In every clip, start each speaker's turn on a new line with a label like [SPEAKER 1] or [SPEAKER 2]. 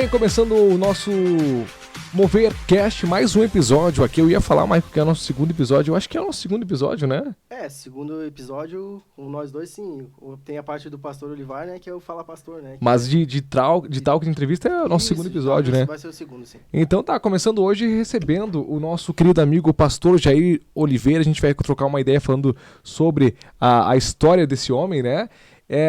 [SPEAKER 1] bem, começando o nosso Movercast, mais um episódio aqui. Eu ia falar mais porque é o nosso segundo episódio. Eu acho que é o nosso segundo episódio, né?
[SPEAKER 2] Segundo episódio, nós dois sim. Tem a parte do Pastor Olivar, né? Que é o Fala Pastor, né?
[SPEAKER 1] Mas de talk de entrevista é o nosso segundo episódio, né?
[SPEAKER 2] Vai ser o segundo, sim.
[SPEAKER 1] Então tá, começando hoje recebendo o nosso querido amigo Pastor Jair Oliveira. A gente vai trocar uma ideia falando sobre a história desse homem, né?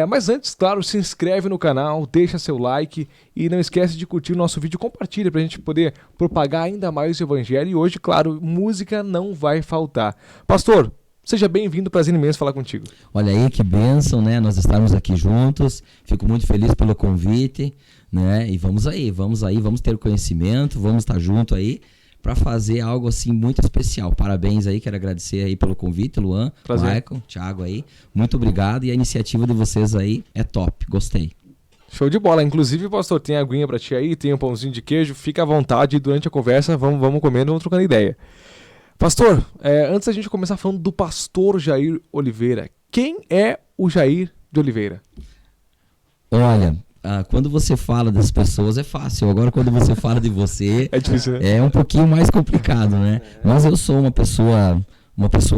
[SPEAKER 1] Mas antes, claro, se inscreve no canal, deixa seu like e não esquece de curtir o nosso vídeo, compartilha pra gente poder propagar ainda mais o evangelho. E hoje, claro, música não vai faltar. Pastor, seja bem-vindo, prazer imenso falar contigo.
[SPEAKER 3] Olha aí, que bênção, né? Nós estarmos aqui juntos, fico muito feliz pelo convite, né? E vamos ter conhecimento, vamos estar junto aí para fazer algo assim muito especial. Parabéns aí, quero agradecer aí pelo convite, Luan,
[SPEAKER 1] prazer.
[SPEAKER 3] Michael, Thiago aí, muito obrigado, e a iniciativa de vocês aí é top, gostei.
[SPEAKER 1] Show de bola, inclusive, pastor, tem aguinha pra ti aí, tem um pãozinho de queijo, fica à vontade durante a conversa, vamos comendo, vamos trocando ideia. Pastor, antes da gente começar falando do pastor Jair Oliveira, quem é o Jair de Oliveira?
[SPEAKER 3] Olha, quando você fala das pessoas é fácil, agora quando você fala de você
[SPEAKER 1] é difícil, né?
[SPEAKER 3] É um pouquinho mais complicado, né? Mas eu sou uma pessoa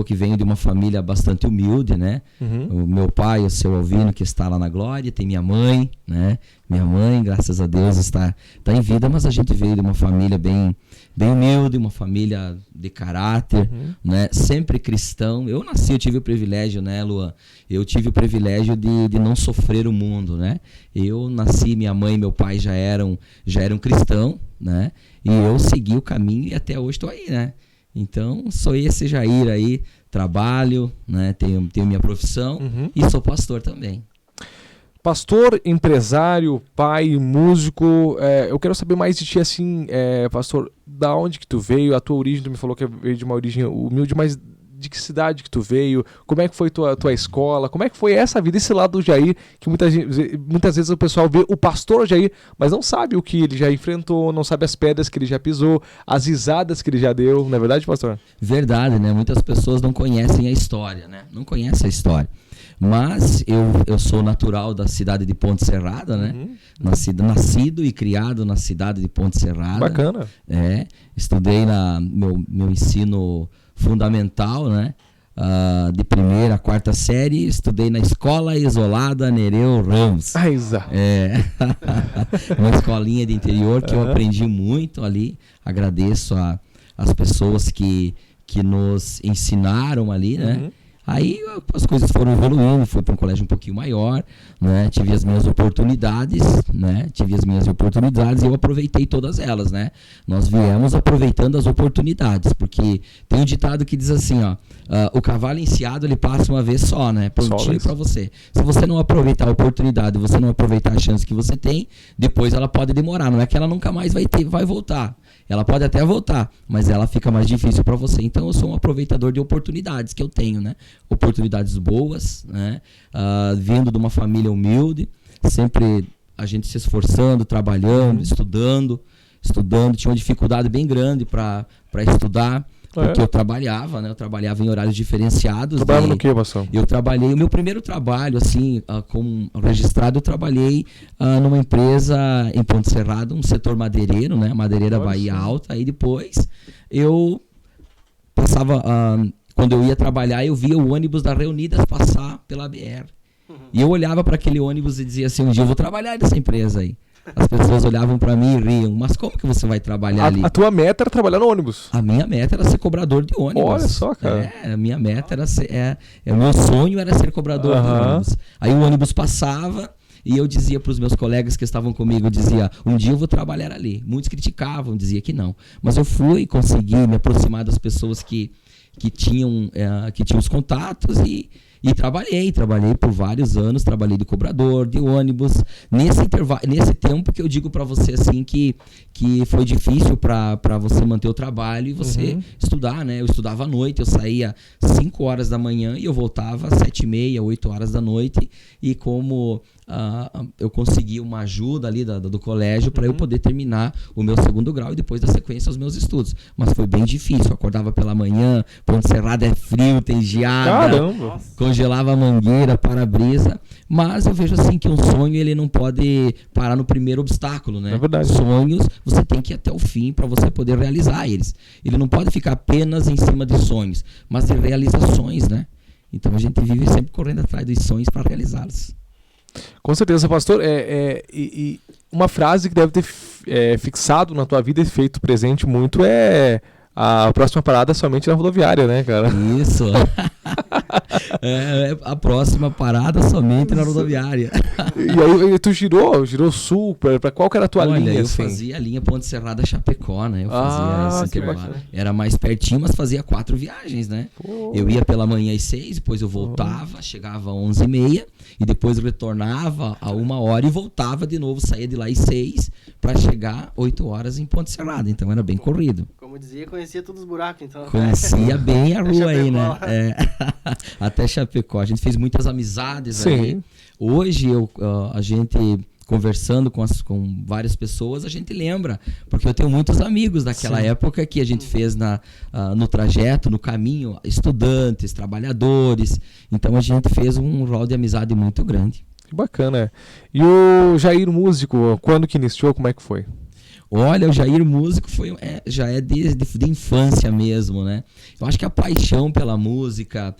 [SPEAKER 3] que vem de uma família bastante humilde, né? O meu pai, o seu Alvino, que está lá na glória, tem minha mãe, né? Minha mãe, graças a Deus, está em vida, mas a gente veio de uma família bem humilde, uma família de caráter, né? Sempre cristão. Eu tive o privilégio, né, Luan? Eu tive o privilégio de não sofrer o mundo, né? Eu nasci, minha mãe e meu pai já eram cristão, né? E eu segui o caminho e até hoje estou aí, né? Então, sou esse Jair aí, trabalho, né? Tenho minha profissão e sou pastor também.
[SPEAKER 1] Pastor, empresário, pai, músico, eu quero saber mais de ti, assim, pastor, da onde que tu veio, a tua origem, tu me falou que veio de uma origem humilde, mas de que cidade que tu veio, como é que foi tua escola, como é que foi essa vida, esse lado do Jair, que muitas vezes o pessoal vê o pastor Jair, mas não sabe o que ele já enfrentou, não sabe as pedras que ele já pisou, as risadas que ele já deu, não é verdade, pastor? Verdade,
[SPEAKER 3] né? Muitas pessoas não conhecem a história, né? Não conhecem a história. Mas eu sou natural da cidade de Ponte Serrada, né? Nascido e criado na cidade de Ponte Serrada.
[SPEAKER 1] Bacana.
[SPEAKER 3] Estudei meu ensino fundamental, né? De primeira a quarta série, estudei na Escola Isolada Nereu Ramos. Uma escolinha de interior que eu aprendi muito ali. Agradeço as pessoas que nos ensinaram ali, né? Aí as coisas foram evoluindo, fui para um colégio um pouquinho maior, né? Tive as minhas oportunidades e eu aproveitei todas elas, né? Nós viemos aproveitando as oportunidades, porque tem um ditado que diz assim, o cavalo enciado ele passa uma vez só, né? Prontinho para você. Se você não aproveitar a oportunidade, você não aproveitar a chance que você tem, depois ela pode demorar, não é que ela nunca mais vai voltar. Ela pode até voltar, mas ela fica mais difícil para você. Então eu sou um aproveitador de oportunidades que eu tenho, né? Oportunidades boas, né? Vindo de uma família humilde, sempre a gente se esforçando, trabalhando, estudando. Tinha uma dificuldade bem grande para estudar, porque eu trabalhava, né? Eu trabalhava em horários diferenciados.
[SPEAKER 1] Trabalhava no quê, pastor?
[SPEAKER 3] Eu trabalhei, o meu primeiro trabalho, assim, como registrado, eu trabalhei numa empresa em Ponte Serrada, um setor madeireiro, né? Madeireira Bahia Alta. Aí depois eu passava, quando eu ia trabalhar, eu via o ônibus da Reunidas passar pela BR. E eu olhava para aquele ônibus e dizia assim, um dia eu vou trabalhar nessa empresa aí. As pessoas olhavam para mim e riam, mas como que você vai trabalhar ali?
[SPEAKER 1] A tua meta era trabalhar no ônibus?
[SPEAKER 3] A minha meta era ser cobrador de ônibus.
[SPEAKER 1] Olha só, cara.
[SPEAKER 3] A minha meta era ser, o meu sonho era ser cobrador de ônibus. Aí o ônibus passava e eu dizia para os meus colegas que estavam comigo, eu dizia, um dia eu vou trabalhar ali. Muitos criticavam, dizia que não. Mas eu consegui me aproximar das pessoas que tinham os contatos e trabalhei por vários anos, trabalhei de cobrador, de ônibus, nesse tempo que eu digo para você assim que foi difícil para você manter o trabalho e você estudar, né? Eu estudava à noite, eu saía 5 horas da manhã e eu voltava às 7h30, 8 horas da noite, e como eu consegui uma ajuda ali do colégio para eu poder terminar o meu 2º grau e depois da sequência aos meus estudos. Mas foi bem difícil, eu acordava pela manhã, Ponte Serrada é frio, tem geada, congelava a mangueira, para-brisa, Mas eu vejo assim que um sonho ele não pode parar no primeiro obstáculo, né?
[SPEAKER 1] É verdade.
[SPEAKER 3] Sonhos você tem que ir até o fim para você poder realizar eles. Ele não pode ficar apenas em cima de sonhos, mas de realizações, né? Então a gente vive sempre correndo atrás dos sonhos para realizá-los.
[SPEAKER 1] Com certeza, pastor. E uma frase que deve ter fixado na tua vida e feito presente muito é a próxima parada somente na rodoviária, né, cara?
[SPEAKER 3] Isso. A próxima parada somente na rodoviária.
[SPEAKER 1] E aí tu girou sul, pra qual que era a tua linha?
[SPEAKER 3] Olha, eu
[SPEAKER 1] assim?
[SPEAKER 3] fazia a linha Ponte Serrada Chapecó, né? Eu fazia esse
[SPEAKER 1] que
[SPEAKER 3] intervalo.
[SPEAKER 1] bacana.
[SPEAKER 3] Era mais pertinho, mas fazia 4 viagens, né?
[SPEAKER 1] Pô.
[SPEAKER 3] Eu ia pela manhã às 6, depois eu voltava, chegava às 11h30 e depois retornava a 1h e voltava de novo, saía de lá às 6 para chegar 8 horas em Ponte Serrada. Então era bem corrido.
[SPEAKER 2] Como dizia, conhecia todos os buracos, então.
[SPEAKER 3] Conhecia bem a rua aí, né?
[SPEAKER 2] Chapecó.
[SPEAKER 3] Até Chapecó. A gente fez muitas amizades
[SPEAKER 1] Sim.
[SPEAKER 3] aí. Hoje a gente conversando com várias pessoas, a gente lembra, porque eu tenho muitos amigos daquela
[SPEAKER 1] Sim.
[SPEAKER 3] época que a gente fez no trajeto, no caminho, estudantes, trabalhadores. Então a gente fez um rol de amizade muito grande.
[SPEAKER 1] Que bacana. E o Jair Músico, quando que iniciou, como é que foi?
[SPEAKER 3] Olha, o Jair Músico já é de infância mesmo, né? Eu acho que a paixão pela música,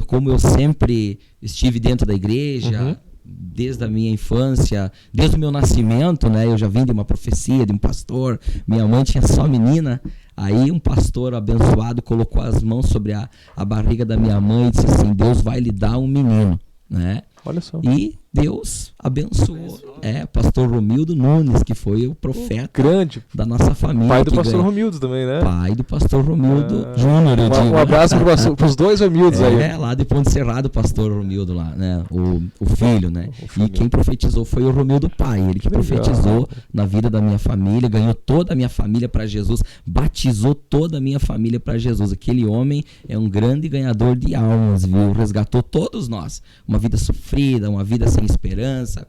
[SPEAKER 3] como eu sempre estive dentro da igreja, desde a minha infância, desde o meu nascimento, né? Eu já vim de uma profecia, de um pastor. Minha mãe tinha só menina. Aí um pastor abençoado colocou as mãos sobre a barriga da minha mãe e disse assim: Deus vai lhe dar um menino, né?
[SPEAKER 1] Olha só.
[SPEAKER 3] E Deus abençoou. Pastor Romildo Nunes, que foi o profeta
[SPEAKER 1] Grande.
[SPEAKER 3] da nossa família.
[SPEAKER 1] Pai do
[SPEAKER 3] que
[SPEAKER 1] pastor
[SPEAKER 3] ganhou-
[SPEAKER 1] Romildo também, né?
[SPEAKER 3] Pai do pastor Romildo Júnior, eu digo.
[SPEAKER 1] Um abraço pros dois Romildos aí.
[SPEAKER 3] Lá de Ponte Serrada, o pastor Romildo lá, né? O filho, né?
[SPEAKER 1] filho.
[SPEAKER 3] E quem profetizou foi o Romildo pai. Ele que
[SPEAKER 1] Legal.
[SPEAKER 3] profetizou na vida da minha família, ganhou toda a minha família para Jesus, batizou toda a minha família para Jesus. Aquele homem é um grande ganhador de almas, viu? Resgatou todos nós. Uma vida sofrida, uma vida sem esperança,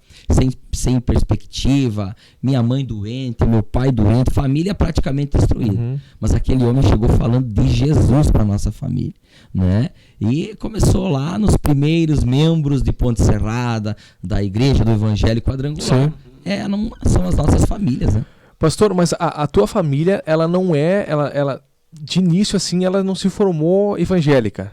[SPEAKER 3] sem perspectiva, minha mãe doente, meu pai doente, família praticamente destruída. Mas aquele homem chegou falando de Jesus para nossa família, né? E começou lá nos primeiros membros de Ponte Serrada, da Igreja do Evangelho Quadrangular.
[SPEAKER 1] Sim.
[SPEAKER 3] São as nossas famílias, né?
[SPEAKER 1] Pastor, mas a tua família, ela não é, ela de início assim, ela não se formou evangélica.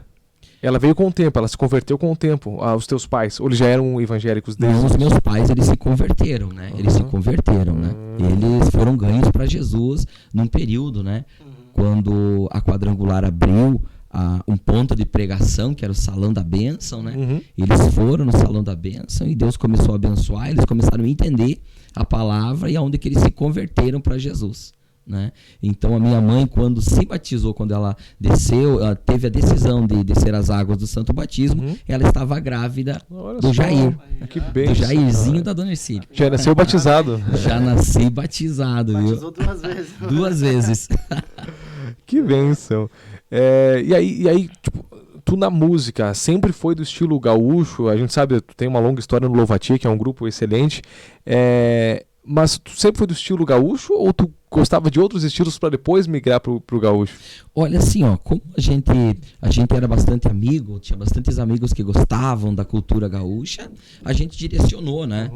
[SPEAKER 1] Ela veio com o tempo, ela se converteu com o tempo, os teus pais, ou eles já eram evangélicos desde...
[SPEAKER 3] Não, os meus pais, eles se converteram, né? Eles se converteram, né? Eles foram ganhos para Jesus num período, né? Quando a Quadrangular abriu um ponto de pregação, que era o Salão da Bênção, né? Eles foram no Salão da Bênção e Deus começou a abençoar, eles começaram a entender a palavra e aonde que eles se converteram para Jesus, né? Então a minha mãe, quando se batizou, quando ela desceu, ela teve a decisão de descer as águas do Santo Batismo, ela estava grávida
[SPEAKER 1] Olha
[SPEAKER 3] do
[SPEAKER 1] só,
[SPEAKER 3] Jair,
[SPEAKER 1] que
[SPEAKER 3] do
[SPEAKER 1] bênção,
[SPEAKER 3] Jairzinho
[SPEAKER 1] cara.
[SPEAKER 3] da Dona Ercília.
[SPEAKER 1] Já nasceu batizado.
[SPEAKER 3] Já nasci batizado, viu?
[SPEAKER 2] Batizou 2 vezes.
[SPEAKER 3] 2 vezes.
[SPEAKER 1] Que bênção. E aí, tipo, tu na música sempre foi do estilo gaúcho, a gente sabe, tu tem uma longa história no Louvatia, que é um grupo excelente, mas tu sempre foi do estilo gaúcho ou tu gostava de outros estilos para depois migrar pro gaúcho?
[SPEAKER 3] Olha, assim, ó, como a gente era bastante amigo, tinha bastantes amigos que gostavam da cultura gaúcha, a gente direcionou, né?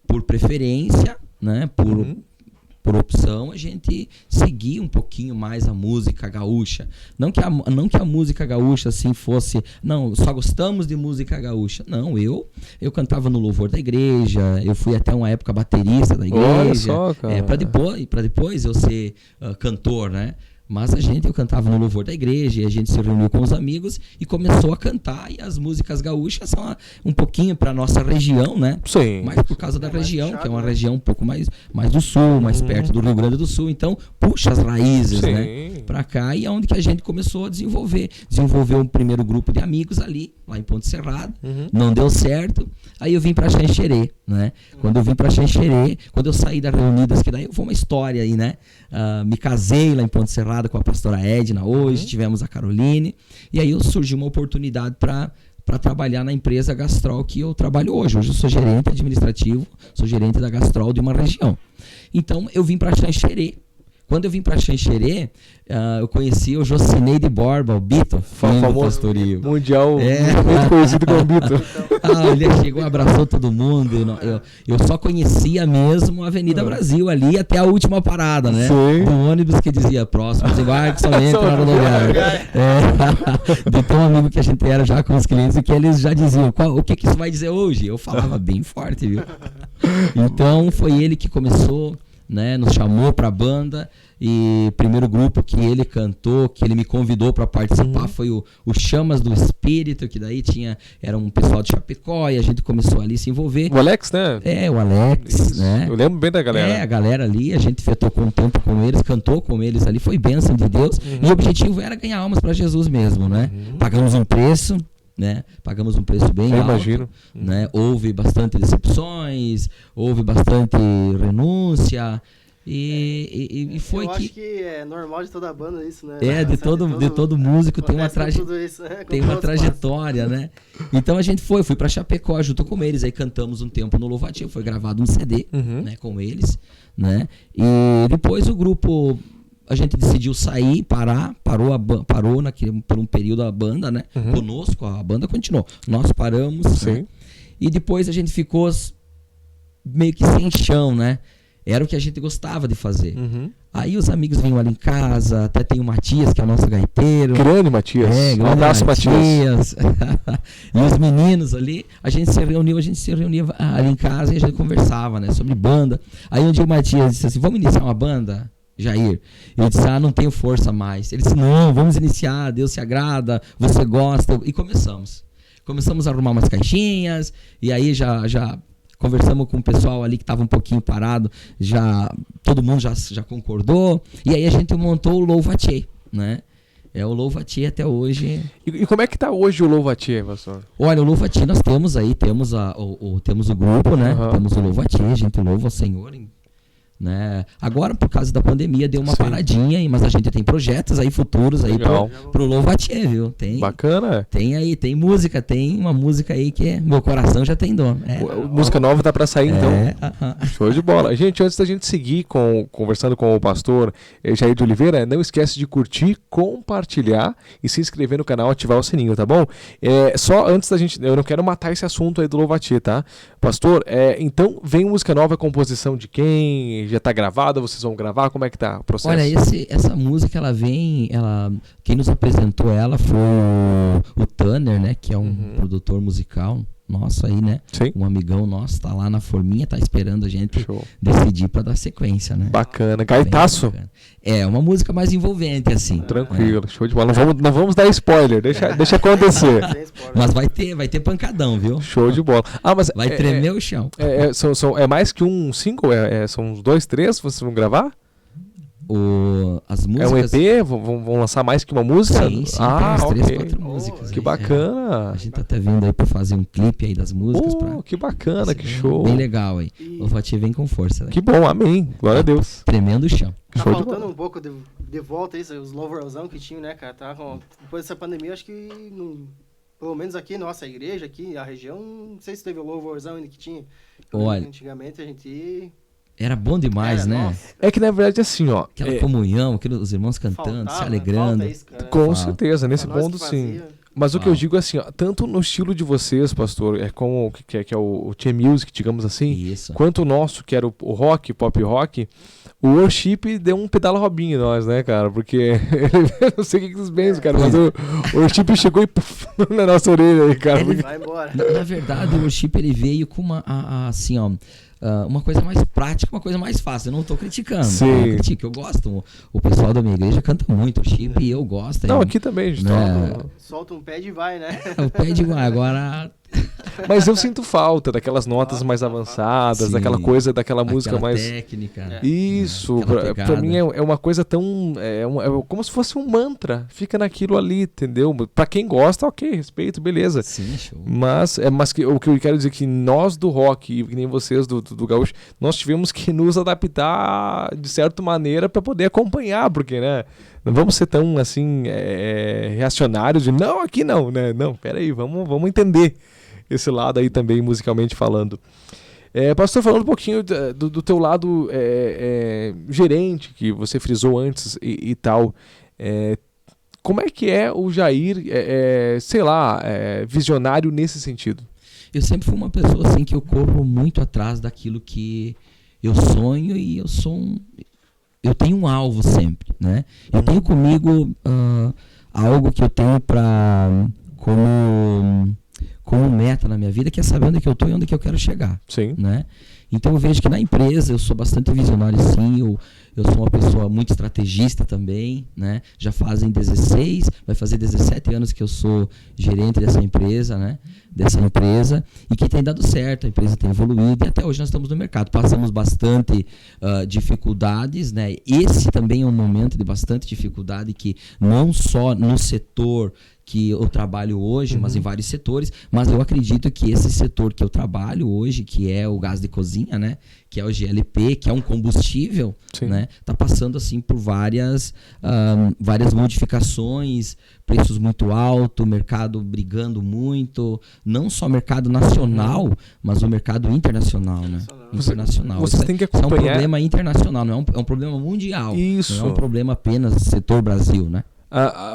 [SPEAKER 3] Por preferência, né? Por opção, a gente seguia um pouquinho mais a música gaúcha. Não que a música gaúcha assim fosse, não, só gostamos de música gaúcha. Não, eu cantava no louvor da igreja, eu fui até uma época baterista da igreja.
[SPEAKER 1] Olha só, cara.
[SPEAKER 3] Para depois eu ser cantor, né? Mas eu cantava no louvor da igreja e a gente se reuniu com os amigos e começou a cantar. E as músicas gaúchas são um pouquinho para nossa região, né?
[SPEAKER 1] Sim.
[SPEAKER 3] Mas por causa da
[SPEAKER 2] mais
[SPEAKER 3] região,
[SPEAKER 2] puxado,
[SPEAKER 3] que é uma
[SPEAKER 2] né?
[SPEAKER 3] região um pouco mais do sul, mais perto do Rio Grande do Sul. Então, puxa as raízes,
[SPEAKER 1] Sim.
[SPEAKER 3] né? Para cá, e é onde que a gente começou a desenvolver. Desenvolveu um primeiro grupo de amigos ali, lá em Ponte Serrada. Não deu certo. Aí eu vim para Xanxerê, né? Quando eu vim para Xanxerê, quando eu saí da Reunidas, que daí foi uma história aí, né? Me casei lá em Ponte Serrada com a pastora Edna, hoje tivemos a Caroline, e aí surgiu uma oportunidade para trabalhar na empresa Gastrol que eu trabalho hoje. Hoje eu sou gerente administrativo, sou gerente da Gastrol de uma região. Então eu vim para Xanxerê. Quando eu vim para Xanxerê, eu conheci o Jocinei de Borba, o Bito, filho do
[SPEAKER 1] Famoso
[SPEAKER 3] pastor Ivo.
[SPEAKER 1] mundial, muito conhecido como Bito.
[SPEAKER 3] Ele chegou, abraçou todo mundo. Eu só conhecia mesmo a Avenida Brasil ali até a última parada, né?
[SPEAKER 1] Sim.
[SPEAKER 3] Do ônibus que dizia próximos embarques somente para o lugar. De tão amigo que a gente era já com os clientes e que eles já diziam, o que isso vai dizer hoje? Eu falava bem forte, viu? Então foi ele que começou, né? Nos chamou pra banda. E primeiro grupo que ele cantou, que ele me convidou para participar, foi o Chamas do Espírito, que daí era um pessoal de Chapecó e a gente começou ali a se envolver.
[SPEAKER 1] O Alex, né?
[SPEAKER 3] O Alex,
[SPEAKER 1] Isso.
[SPEAKER 3] né?
[SPEAKER 1] Eu lembro bem da galera.
[SPEAKER 3] A galera ali, a gente tocou um tempo com eles, cantou com eles ali, foi bênção de Deus. E o objetivo era ganhar almas para Jesus mesmo, né? Pagamos um preço, né? Pagamos um preço bem alto.
[SPEAKER 1] Imagino.
[SPEAKER 3] Né? Houve bastante decepções, houve bastante renúncia. E foi
[SPEAKER 2] eu
[SPEAKER 3] que...
[SPEAKER 2] acho que é normal de toda a banda isso, né?
[SPEAKER 3] De todo músico tem uma trajetória, né? Então a gente fui pra Chapecó junto com eles, aí cantamos um tempo no Louvatier, foi gravado um CD, né, com eles, né? E depois o grupo, a gente decidiu sair, parou por um período a banda, né? Conosco, a banda continuou. Nós paramos, né? E depois a gente ficou meio que sem chão, né? Era o que a gente gostava de fazer. Aí os amigos vinham ali em casa, até tem o Matias, que é o nosso gaiteiro.
[SPEAKER 1] Grande Matias.
[SPEAKER 3] Um abraço, Matias. E os meninos ali, a gente se reunia ali em casa e a gente conversava, né, sobre banda. Aí um dia o Matias disse assim, vamos iniciar uma banda, Jair? Eu disse, não tenho força mais. Ele disse, não, vamos iniciar, Deus se agrada, você gosta. E começamos. Começamos a arrumar umas caixinhas, e aí já conversamos com o pessoal ali que estava um pouquinho parado, todo mundo já concordou, e aí a gente montou o Louvatier, né? O Louvatier até hoje.
[SPEAKER 1] E como é que tá hoje o Louvatier, pastor?
[SPEAKER 3] Olha, o Louvatier nós temos aí, temos o grupo, né? Temos o Louvatier, a gente louva o Senhor, né? Agora, por causa da pandemia, deu uma paradinha, mas a gente tem projetos aí futuros aí pro Louvatier, viu?
[SPEAKER 1] Bacana.
[SPEAKER 3] Tem música, tem uma música aí que meu coração já tem dom.
[SPEAKER 1] Música nova tá pra sair, então. Show de bola. Gente, antes da gente seguir conversando com o pastor Jair de Oliveira, não esquece de curtir, compartilhar e se inscrever no canal, ativar o sininho, tá bom? Só antes da gente, eu não quero matar esse assunto aí do Louvatier, tá? Pastor, então vem música nova, composição de quem? Já tá gravada? Vocês vão gravar? Como é que tá o processo?
[SPEAKER 3] Olha, essa música, quem nos apresentou ela foi o Tanner, né? Que é um produtor musical nosso aí, né?
[SPEAKER 1] Sim.
[SPEAKER 3] Um amigão nosso, tá lá na forminha, tá esperando a gente decidir pra dar sequência, né?
[SPEAKER 1] Bacana. Gaitaço?
[SPEAKER 3] Uma música mais envolvente, assim.
[SPEAKER 1] Tranquilo, show de bola. Não vamos dar spoiler, deixa acontecer.
[SPEAKER 3] Mas vai ter pancadão, viu?
[SPEAKER 1] Show de bola. Mas
[SPEAKER 3] vai tremer o chão.
[SPEAKER 1] É mais que um single? São uns 2, 3 vocês vão gravar?
[SPEAKER 3] As músicas...
[SPEAKER 1] É um EP? Vão lançar mais que uma música?
[SPEAKER 3] Sim, tem umas 3, 4 músicas.
[SPEAKER 1] Que bacana.
[SPEAKER 3] A gente tá até vindo aí pra fazer um clipe aí das músicas.
[SPEAKER 1] Que bacana, que show.
[SPEAKER 3] Bem legal aí. O Louvatier vem com força. Né?
[SPEAKER 1] Que bom, amém. Glória a Deus.
[SPEAKER 3] Tremendo o chão.
[SPEAKER 2] Tá faltando um pouco de volta isso, os louvorzão que tinha, né, cara? Depois dessa pandemia, acho que pelo menos aqui, nossa igreja, aqui, a região, não sei se teve o louvorzão ainda que tinha.
[SPEAKER 3] Olha,
[SPEAKER 2] antigamente a gente...
[SPEAKER 3] Era bom demais, né?
[SPEAKER 2] Nossa.
[SPEAKER 1] É que na verdade assim, ó.
[SPEAKER 3] Aquela comunhão, os irmãos cantando, se alegrando.
[SPEAKER 2] Isso,
[SPEAKER 1] com certeza, nesse ponto sim. Mas o que eu digo é assim, ó, tanto no estilo de vocês, pastor, que é o Teen Music, digamos assim,
[SPEAKER 3] isso,
[SPEAKER 1] quanto o nosso, que era o rock, pop rock, o worship deu um pedala robinho em nós, né, cara? Porque não sei o que vocês pensam, cara, mas o worship chegou e puff, na nossa orelha aí, cara.
[SPEAKER 2] Ele vai embora.
[SPEAKER 3] Na verdade, o worship ele veio com assim, ó. Uma coisa mais prática, uma coisa mais fácil. Eu não tô criticando.
[SPEAKER 1] Sim.
[SPEAKER 3] Eu critico, eu gosto. O pessoal da minha igreja canta muito worship e eu gosto.
[SPEAKER 1] Não, aqui também a gente
[SPEAKER 2] solta um pad e vai, né?
[SPEAKER 3] O pad vai, agora...
[SPEAKER 1] Mas eu sinto falta daquelas notas mais avançadas,
[SPEAKER 3] sim,
[SPEAKER 1] daquela coisa, daquela música mais...
[SPEAKER 3] técnica.
[SPEAKER 1] Isso, pra mim é uma coisa tão... É como se fosse um mantra. Fica naquilo ali, entendeu? Pra quem gosta, ok, respeito, beleza.
[SPEAKER 3] Sim, show.
[SPEAKER 1] Mas o que eu quero dizer é que nós do rock, e que nem vocês do gaúcho, nós tivemos que nos adaptar de certa maneira pra poder acompanhar, porque, né? Não vamos ser tão, assim, reacionários de, não, aqui não, né? Não, peraí, vamos entender esse lado aí também, musicalmente falando. Pastor, falando um pouquinho do teu lado gerente, que você frisou antes e tal, como é que é o Jair, sei lá, visionário nesse sentido?
[SPEAKER 3] Eu sempre fui uma pessoa assim que eu corro muito atrás daquilo que eu sonho e eu tenho um alvo sempre, né? Eu tenho comigo algo que eu tenho como meta na minha vida, que é saber onde é que eu estou e onde é que eu quero chegar.
[SPEAKER 1] Sim.
[SPEAKER 3] Né? Então eu vejo que na empresa eu sou bastante visionário, sim. Eu sou uma pessoa muito estrategista também, né? Já vai fazer 17 anos que eu sou gerente dessa empresa, né? E que tem dado certo, a empresa tem evoluído e até hoje nós estamos no mercado. Passamos bastante dificuldades, né? Esse também é um momento de bastante dificuldade, que não só no setor que eu trabalho hoje, mas em vários setores, mas eu acredito que esse setor que eu trabalho hoje, que é o gás de cozinha, né, que é o GLP, que é um combustível, né, tá passando assim por várias modificações, preços muito altos, mercado brigando muito, não só o mercado nacional, mas o mercado internacional, né? Internacional.
[SPEAKER 1] Vocês têm que acompanhar.
[SPEAKER 3] Isso é um problema internacional, não é um problema mundial.
[SPEAKER 1] Isso.
[SPEAKER 3] Não é um problema apenas do setor Brasil, né?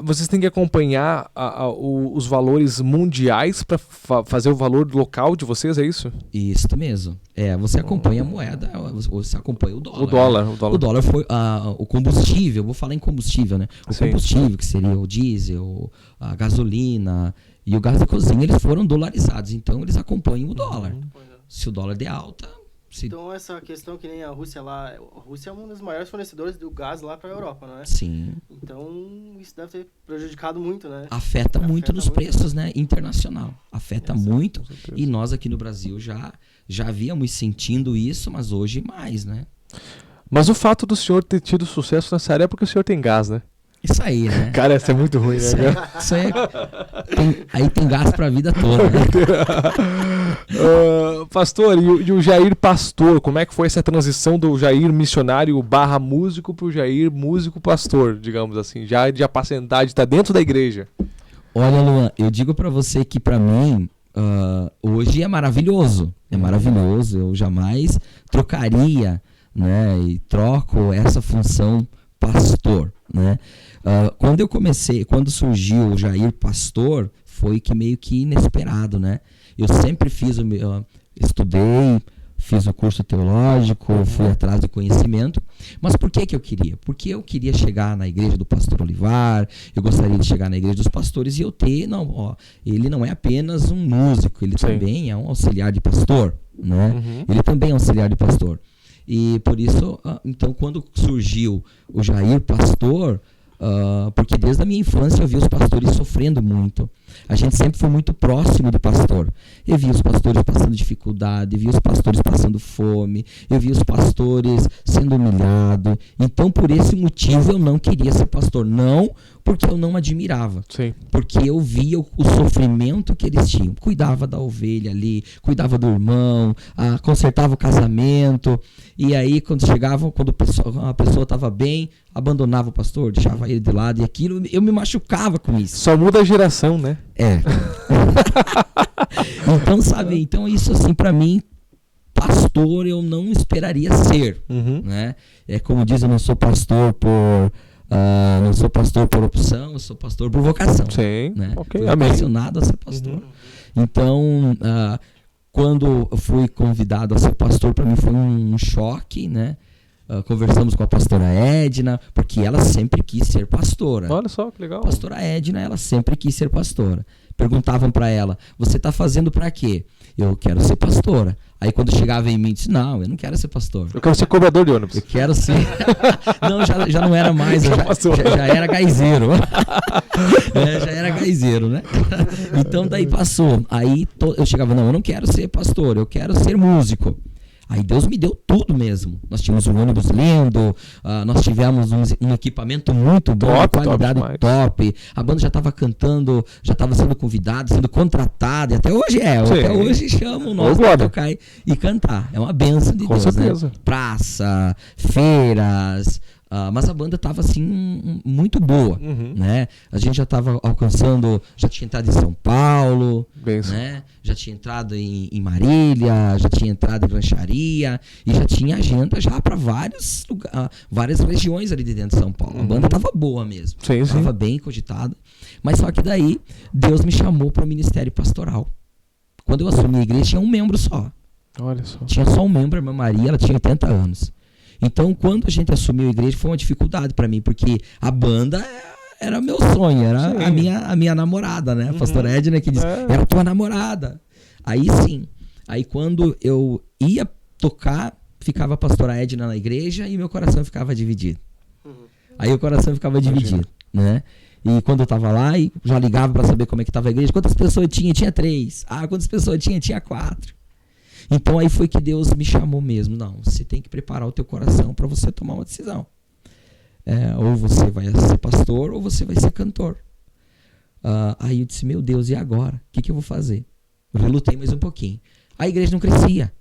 [SPEAKER 1] Vocês têm que acompanhar os valores mundiais para fazer o valor local de vocês, é isso?
[SPEAKER 3] Isso mesmo. Você acompanha a moeda, você acompanha o dólar.
[SPEAKER 1] O dólar
[SPEAKER 3] foi o combustível, vou falar em combustível, né? O
[SPEAKER 1] Sim.
[SPEAKER 3] combustível, que seria o diesel, a gasolina e o gás de cozinha, eles foram dolarizados, então eles acompanham o dólar. Se o dólar der alta...
[SPEAKER 2] Então essa questão que nem a Rússia lá, a Rússia é um dos maiores fornecedores do gás lá para a Europa, não é?
[SPEAKER 3] Sim.
[SPEAKER 2] Então isso deve ter prejudicado muito, né?
[SPEAKER 3] Afeta muito nos preços, né? Internacional. Afeta muito.
[SPEAKER 1] Com certeza.
[SPEAKER 3] E nós aqui no Brasil já havíamos sentindo isso, mas hoje mais, né?
[SPEAKER 1] Mas o fato do senhor ter tido sucesso nessa área é porque o senhor tem gás, né?
[SPEAKER 3] Isso aí, né?
[SPEAKER 1] Cara, essa é muito ruim, né?
[SPEAKER 3] Isso aí aí tem gás pra vida toda, né?
[SPEAKER 1] Pastor, e o Jair pastor, como é que foi essa transição do Jair missionário / músico pro Jair músico pastor, digamos assim, já de apacentade, tá dentro da igreja?
[SPEAKER 3] Olha, Luan, eu digo pra você que pra mim, hoje é maravilhoso, eu jamais trocaria, né, e troco essa função pastor, né? Quando surgiu o Jair pastor, foi que meio que inesperado, né? Eu sempre estudei, fiz o curso teológico, fui atrás do conhecimento, mas por que eu queria? Porque eu queria chegar na igreja do pastor Olivar, eu gostaria de chegar na igreja dos pastores e ele não é apenas um músico, ele também é um auxiliar de pastor, né? Ele também é um auxiliar de pastor. E por isso, então, quando surgiu o Jair pastor, porque desde a minha infância eu vi os pastores sofrendo muito. A gente sempre foi muito próximo do pastor. Eu vi os pastores passando dificuldade, eu vi os pastores passando fome, eu vi os pastores sendo humilhados. Então, por esse motivo, eu não queria ser pastor. Não porque eu não admirava.
[SPEAKER 1] Sim.
[SPEAKER 3] Porque eu via o sofrimento que eles tinham. Cuidava da ovelha ali, cuidava do irmão, consertava o casamento. E aí, quando a pessoa estava bem, abandonava o pastor, deixava ele de lado. E aquilo, eu me machucava com isso.
[SPEAKER 1] Só muda a geração, né?
[SPEAKER 3] Então, sabe, isso assim, pra mim, pastor eu não esperaria ser, né? É como diz, eu não sou pastor por opção, eu sou pastor por vocação.
[SPEAKER 1] Sim,
[SPEAKER 3] né?
[SPEAKER 1] ok,
[SPEAKER 3] Fui
[SPEAKER 1] amém.
[SPEAKER 3] vocacionado a ser pastor. Então, quando eu fui convidado a ser pastor, para mim foi um choque, né? Conversamos com a pastora Edna, porque ela sempre quis ser pastora.
[SPEAKER 1] Olha só que legal.
[SPEAKER 3] A pastora Edna, ela sempre quis ser pastora. Perguntavam para ela, você está fazendo para quê? Eu quero ser pastora. Aí quando chegava em mim, disse, não, eu não quero ser pastor.
[SPEAKER 1] Eu quero ser cobrador de ônibus.
[SPEAKER 3] Eu quero ser... Não, já não era mais, já era gaizeiro. Já era gaizeiro, né? Então daí passou. Aí eu chegava, não, eu não quero ser pastor, eu quero ser músico. Aí Deus me deu tudo mesmo. Nós tínhamos um ônibus lindo, nós tivemos um equipamento muito bom, qualidade top. A banda já estava cantando, já estava sendo convidada, sendo contratada, e até hoje até hoje chamam nós para tocar e cantar. É uma bênção de Deus,
[SPEAKER 1] certeza.
[SPEAKER 3] Né? Praça, feiras... mas a banda estava assim muito boa, né? A gente já estava alcançando, já tinha entrado em São Paulo, né? Já tinha entrado em Marília, já tinha entrado em Rancharia e já tinha agenda já para várias regiões ali de dentro de São Paulo. A banda estava boa mesmo, estava bem cogitada, mas só que daí Deus me chamou para o ministério pastoral. Quando eu assumi a igreja, tinha um membro só.
[SPEAKER 1] Olha só.
[SPEAKER 3] Tinha só um membro, a irmã Maria, ela tinha 80 anos. Então, quando a gente assumiu a igreja, foi uma dificuldade para mim, porque a banda era meu sonho, era a minha namorada, né? A pastora Edna que disse, era tua namorada. Aí sim, aí quando eu ia tocar, ficava a pastora Edna na igreja e meu coração ficava dividido. Aí o coração ficava dividido, né? E quando eu tava lá, e já ligava para saber como é que tava a igreja, quantas pessoas tinha? Tinha 3. Quantas pessoas tinha? Tinha 4. Então aí foi que Deus me chamou mesmo. Não, você tem que preparar o teu coração para você tomar uma decisão. Ou você vai ser pastor, ou você vai ser cantor. Aí eu disse, meu Deus, e agora? O que eu vou fazer? Eu relutei mais um pouquinho. A igreja não crescia.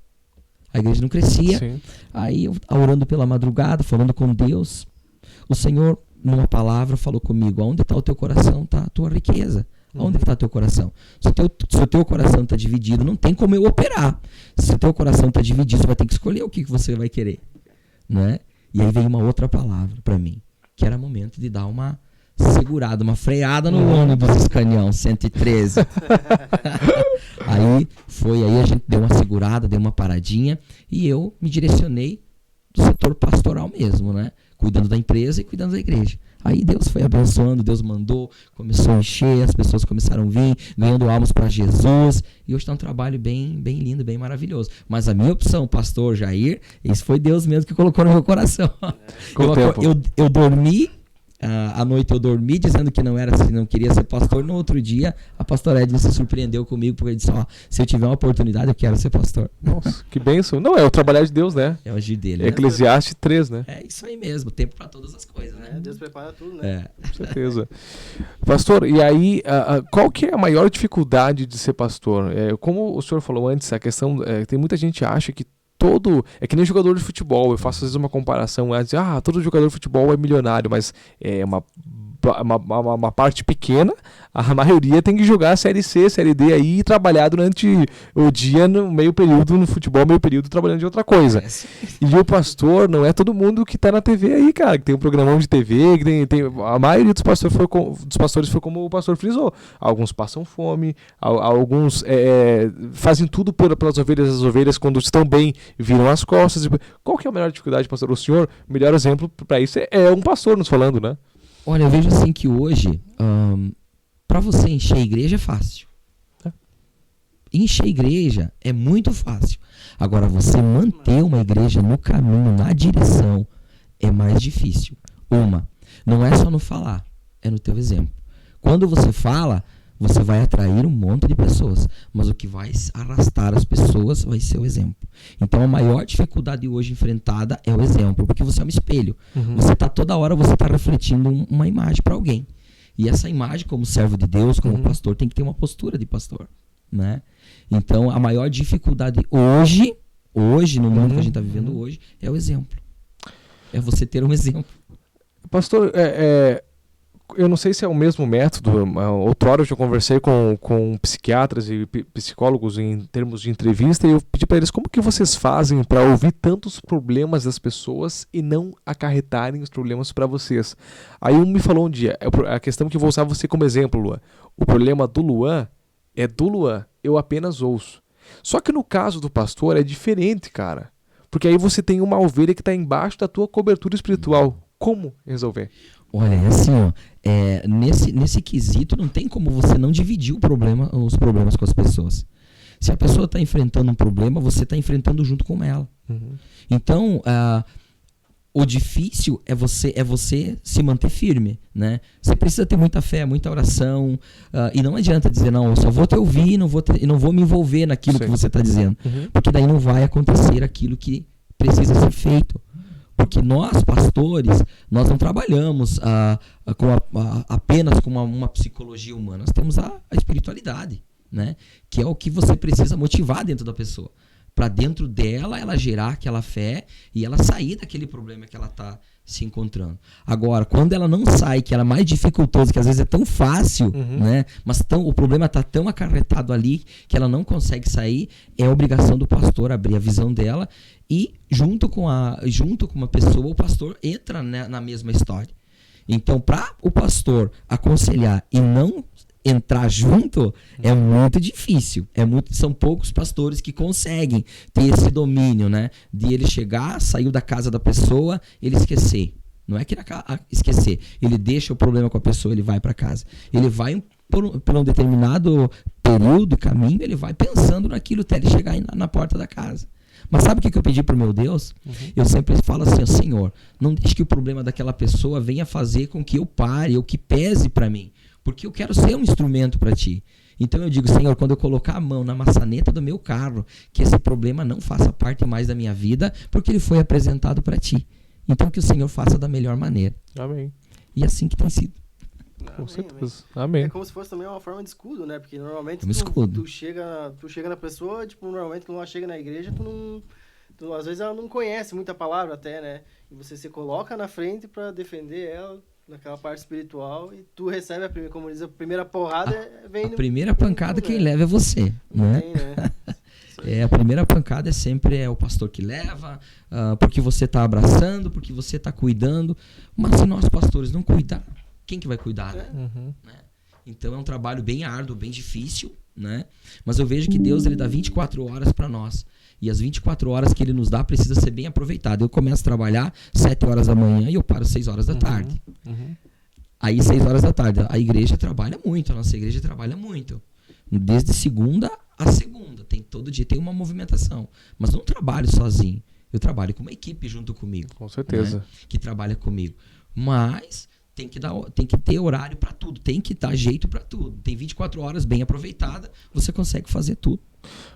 [SPEAKER 3] Sim. Aí eu orando pela madrugada, falando com Deus, o Senhor, numa palavra, falou comigo, aonde está o teu coração, está a tua riqueza. Onde está o teu coração? Se o teu coração está dividido, não tem como eu operar. Se o teu coração está dividido, você vai ter que escolher o que você vai querer. Né? E aí veio uma outra palavra para mim, que era momento de dar uma segurada, uma freada no ônibus Scanião 113. aí a gente deu uma segurada, deu uma paradinha e eu me direcionei do setor pastoral mesmo, né? Cuidando da empresa e cuidando da igreja. Aí Deus foi abençoando, Deus mandou, começou a encher, as pessoas começaram a vir, ganhando almas para Jesus. E hoje está um trabalho bem, bem lindo, bem maravilhoso. Mas a minha opção, pastor Jair, isso foi Deus mesmo que colocou no meu coração. Eu dormi, à noite eu dormi dizendo que não queria ser pastor. No outro dia, a pastora Edna se surpreendeu comigo, porque ele disse, se eu tiver uma oportunidade, eu quero ser pastor.
[SPEAKER 1] Nossa, que bênção. Não, é o trabalhar de Deus, né?
[SPEAKER 3] É o agir dele.
[SPEAKER 1] Eclesiastes 3, né?
[SPEAKER 3] É isso aí mesmo, tempo para todas as coisas, né?
[SPEAKER 2] Deus prepara tudo, né?
[SPEAKER 1] Com certeza. Pastor, e aí, qual que é a maior dificuldade de ser pastor? Como o senhor falou antes, a questão, tem muita gente que acha que é que nem jogador de futebol, eu faço às vezes uma comparação, todo jogador de futebol é milionário, mas é uma parte pequena, a maioria tem que jogar Série C, Série D aí e trabalhar durante o dia no meio período no futebol, meio período trabalhando de outra coisa. E o pastor não é todo mundo que tá na TV aí, cara, que tem um programão de TV, que tem a maioria dos pastores foi como o pastor frisou. Alguns passam fome, alguns fazem tudo pelas ovelhas, as ovelhas quando estão bem viram as costas. Qual que é a melhor dificuldade, pastor? O senhor, o melhor exemplo para isso é um pastor nos falando, né?
[SPEAKER 3] Olha, eu vejo assim que hoje, para você encher a igreja é fácil. Encher a igreja é muito fácil. Agora, você manter uma igreja no caminho, na direção, é mais difícil. Não é só no falar, é no teu exemplo. Quando você fala, você vai atrair um monte de pessoas, mas o que vai arrastar as pessoas vai ser o exemplo. Então a maior dificuldade hoje enfrentada é o exemplo, porque você é um espelho. Você está toda hora refletindo uma imagem para alguém. E essa imagem, como servo de Deus, como pastor, tem que ter uma postura de pastor, né? Então a maior dificuldade hoje no mundo que a gente está vivendo hoje, é o exemplo. É você ter um exemplo.
[SPEAKER 1] Pastor, eu não sei se é o mesmo método. Outrora eu já conversei com psiquiatras e psicólogos em termos de entrevista e eu pedi para eles como que vocês fazem para ouvir tantos problemas das pessoas e não acarretarem os problemas para vocês. Aí um me falou um dia, a questão que eu vou usar você como exemplo, Luan. O problema do Luan é do Luan, eu apenas ouço. Só que no caso do pastor é diferente, cara. Porque aí você tem uma ovelha que está embaixo da tua cobertura espiritual. Como resolver?
[SPEAKER 3] Olha, é assim, nesse quesito não tem como você não dividir os problemas com as pessoas. Se a pessoa está enfrentando um problema, você está enfrentando junto com ela. Então, o difícil é você se manter firme, né? Você precisa ter muita fé, muita oração, e não adianta dizer, não, eu só vou te ouvir e não vou me envolver naquilo que você está dizendo. Porque daí não vai acontecer aquilo que precisa ser feito. Porque nós, pastores, nós não trabalhamos apenas com uma psicologia humana. Nós temos a espiritualidade, né? Que é o que você precisa motivar dentro da pessoa. Para dentro dela, ela gerar aquela fé e ela sair daquele problema que ela está se encontrando. Agora, quando ela não sai, que ela é mais dificultosa, que às vezes é tão fácil, né? Mas o problema está tão acarretado ali que ela não consegue sair, é a obrigação do pastor abrir a visão dela e junto com uma pessoa, o pastor entra na mesma história. Então, para o pastor aconselhar e não entrar junto é muito difícil. São poucos pastores que conseguem ter esse domínio, né? De ele chegar, saiu da casa da pessoa, ele esquecer. Não é que esquecer. Ele deixa o problema com a pessoa, ele vai para casa. Ele vai por um determinado período, caminho, ele vai pensando naquilo até ele chegar na porta da casa. Mas sabe o que eu pedi pro meu Deus? Eu sempre falo assim, Senhor, não deixe que o problema daquela pessoa venha fazer com que eu pare, ou que pese para mim. Porque eu quero ser um instrumento para ti. Então eu digo, Senhor, quando eu colocar a mão na maçaneta do meu carro, que esse problema não faça parte mais da minha vida, porque ele foi apresentado para ti. Então que o Senhor faça da melhor maneira.
[SPEAKER 1] Amém.
[SPEAKER 3] E assim que tem sido.
[SPEAKER 1] Com certeza. Amém.
[SPEAKER 2] É como se fosse também uma forma de escudo, né? Porque normalmente tu chega na pessoa, tipo, normalmente quando ela chega na igreja, às vezes ela não conhece muita palavra até, né? E você se coloca na frente para defender ela naquela parte espiritual e tu recebe como diz, a primeira porrada vem... A
[SPEAKER 3] primeira pancada quem leva é você, né?
[SPEAKER 2] Tem, né?
[SPEAKER 3] A primeira pancada sempre é o pastor que leva, porque você está abraçando, porque você está cuidando. Mas se nós pastores não cuidar, quem que vai cuidar, né? Né? Então é um trabalho bem árduo, bem difícil, né? Mas eu vejo que Deus ele dá 24 horas para nós. E as 24 horas que ele nos dá precisa ser bem aproveitado. Eu começo a trabalhar 7 horas da manhã e eu paro 6 horas da tarde. Aí 6 horas da tarde. A igreja trabalha muito, a nossa igreja trabalha muito. Desde segunda a segunda. Todo dia tem uma movimentação. Mas não trabalho sozinho. Eu trabalho com uma equipe junto comigo.
[SPEAKER 1] Com certeza.
[SPEAKER 3] Né? Que trabalha comigo. Mas... tem que ter horário para tudo, tem que dar jeito para tudo. Tem 24 horas bem aproveitada, você consegue fazer tudo.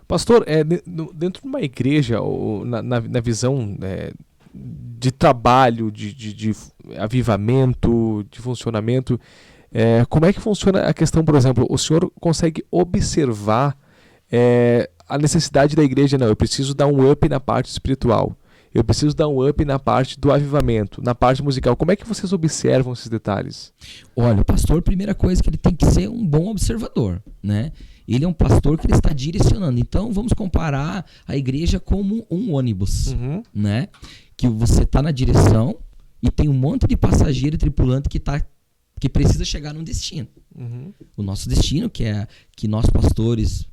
[SPEAKER 1] Pastor, dentro de uma igreja, ou na visão de trabalho, de avivamento, de funcionamento, como é que funciona a questão, por exemplo, o senhor consegue observar a necessidade da igreja? Não, eu preciso dar um up na parte espiritual. Eu preciso dar um up na parte do avivamento, na parte musical. Como é que vocês observam esses detalhes?
[SPEAKER 3] Olha, o pastor, primeira coisa que ele tem que ser um bom observador, né? Ele é um pastor que ele está direcionando. Então, vamos comparar a igreja como um ônibus, né? Que você está na direção e tem um monte de passageiro e tripulante que precisa chegar num destino. O nosso destino, que nós pastores...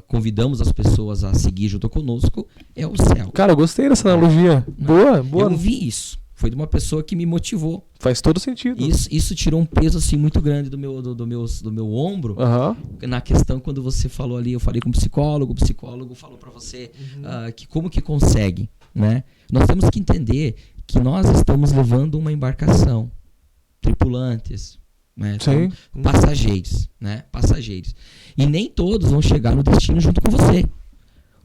[SPEAKER 3] convidamos as pessoas a seguir junto conosco, é o céu.
[SPEAKER 1] Cara, eu gostei dessa analogia. Boa.
[SPEAKER 3] Eu vi isso. Foi de uma pessoa que me motivou.
[SPEAKER 1] Faz todo sentido.
[SPEAKER 3] Isso tirou um peso assim muito grande do meu ombro. Na questão, quando você falou ali, eu falei com o psicólogo falou para você que como que consegue, né? Nós temos que entender que nós estamos levando uma embarcação, tripulantes, né? Então, passageiros, né? Passageiros. E nem todos vão chegar no destino junto com você.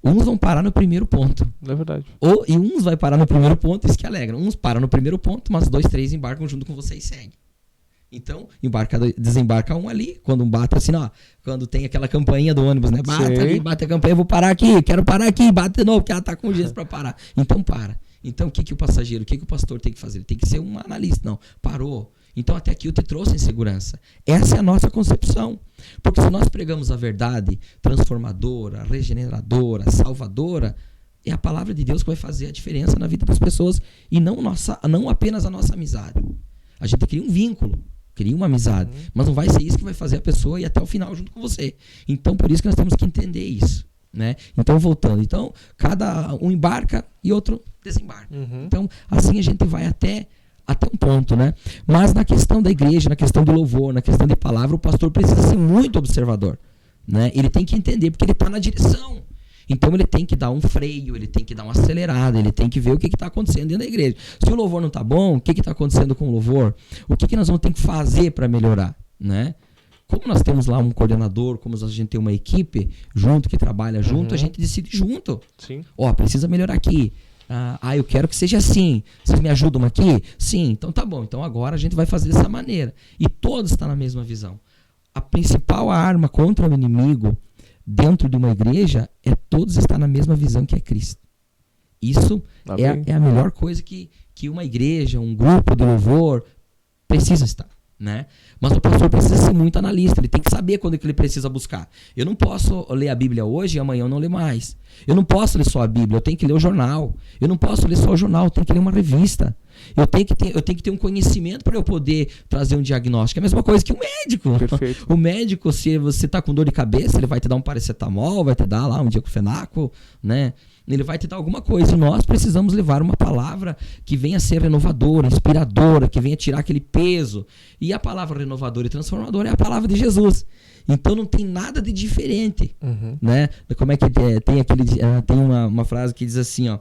[SPEAKER 3] Uns vão parar no primeiro ponto.
[SPEAKER 1] É verdade.
[SPEAKER 3] E uns vai parar no primeiro ponto, isso que alegra. Uns param no primeiro ponto, mas 2, 3 embarcam junto com você e seguem. Então, desembarca um ali, quando bate assim, ó, quando tem aquela campainha do ônibus, né? Bate ali, bate a campainha, vou parar aqui, quero parar aqui, bate de novo, porque ela tá com urgência para parar. Então, para. Então, o que o passageiro, o que o pastor tem que fazer? Ele tem que ser um analista. Não, parou. Então, até aqui eu te trouxe em segurança. Essa é a nossa concepção. Porque se nós pregamos a verdade transformadora, regeneradora, salvadora, é a palavra de Deus que vai fazer a diferença na vida das pessoas e não apenas a nossa amizade. A gente cria um vínculo, cria uma amizade, mas não vai ser isso que vai fazer a pessoa ir até o final junto com você. Então, por isso que nós temos que entender isso, né? Então, voltando. Então, cada um embarca e outro desembarca. Então, assim a gente vai até um ponto, né? Mas na questão da igreja, na questão do louvor, na questão de palavra, o pastor precisa ser muito observador, né? Ele tem que entender, porque ele está na direção. Então ele tem que dar um freio, ele tem que dar uma acelerada, ele tem que ver o que está acontecendo dentro da igreja. Se o louvor não está bom, o que está acontecendo com o louvor? O que nós vamos ter que fazer para melhorar, né? Como nós temos lá um coordenador, como a gente tem uma equipe junto, que trabalha junto, a gente decide junto.
[SPEAKER 1] Sim.
[SPEAKER 3] Ó, precisa melhorar aqui. Eu quero que seja assim. Vocês me ajudam aqui? Sim, então tá bom. Então agora a gente vai fazer dessa maneira. E todos estão na mesma visão. A principal arma contra o inimigo dentro de uma igreja é todos estar na mesma visão que é Cristo. Isso é a melhor coisa que uma igreja, um grupo de louvor precisa estar, né? Mas o pastor precisa ser muito analista, ele tem que saber quando é que ele precisa buscar. Eu não posso ler a Bíblia hoje e amanhã eu não ler mais. Eu não posso ler só a Bíblia, eu tenho que ler o jornal. Eu não posso ler só o jornal, eu tenho que ler uma revista. Eu tenho que ter um conhecimento para eu poder trazer um diagnóstico. É a mesma coisa que um médico.
[SPEAKER 1] Perfeito.
[SPEAKER 3] O médico, se você tá com dor de cabeça, ele vai te dar um paracetamol, vai te dar lá um diclofenaco, né? Ele vai te dar alguma coisa. E nós precisamos levar uma palavra que venha ser renovadora, inspiradora, que venha tirar aquele peso. E a palavra renovadora e transformadora é a palavra de Jesus. Então não tem nada de diferente, né? Como é que tem uma frase que diz assim, ó,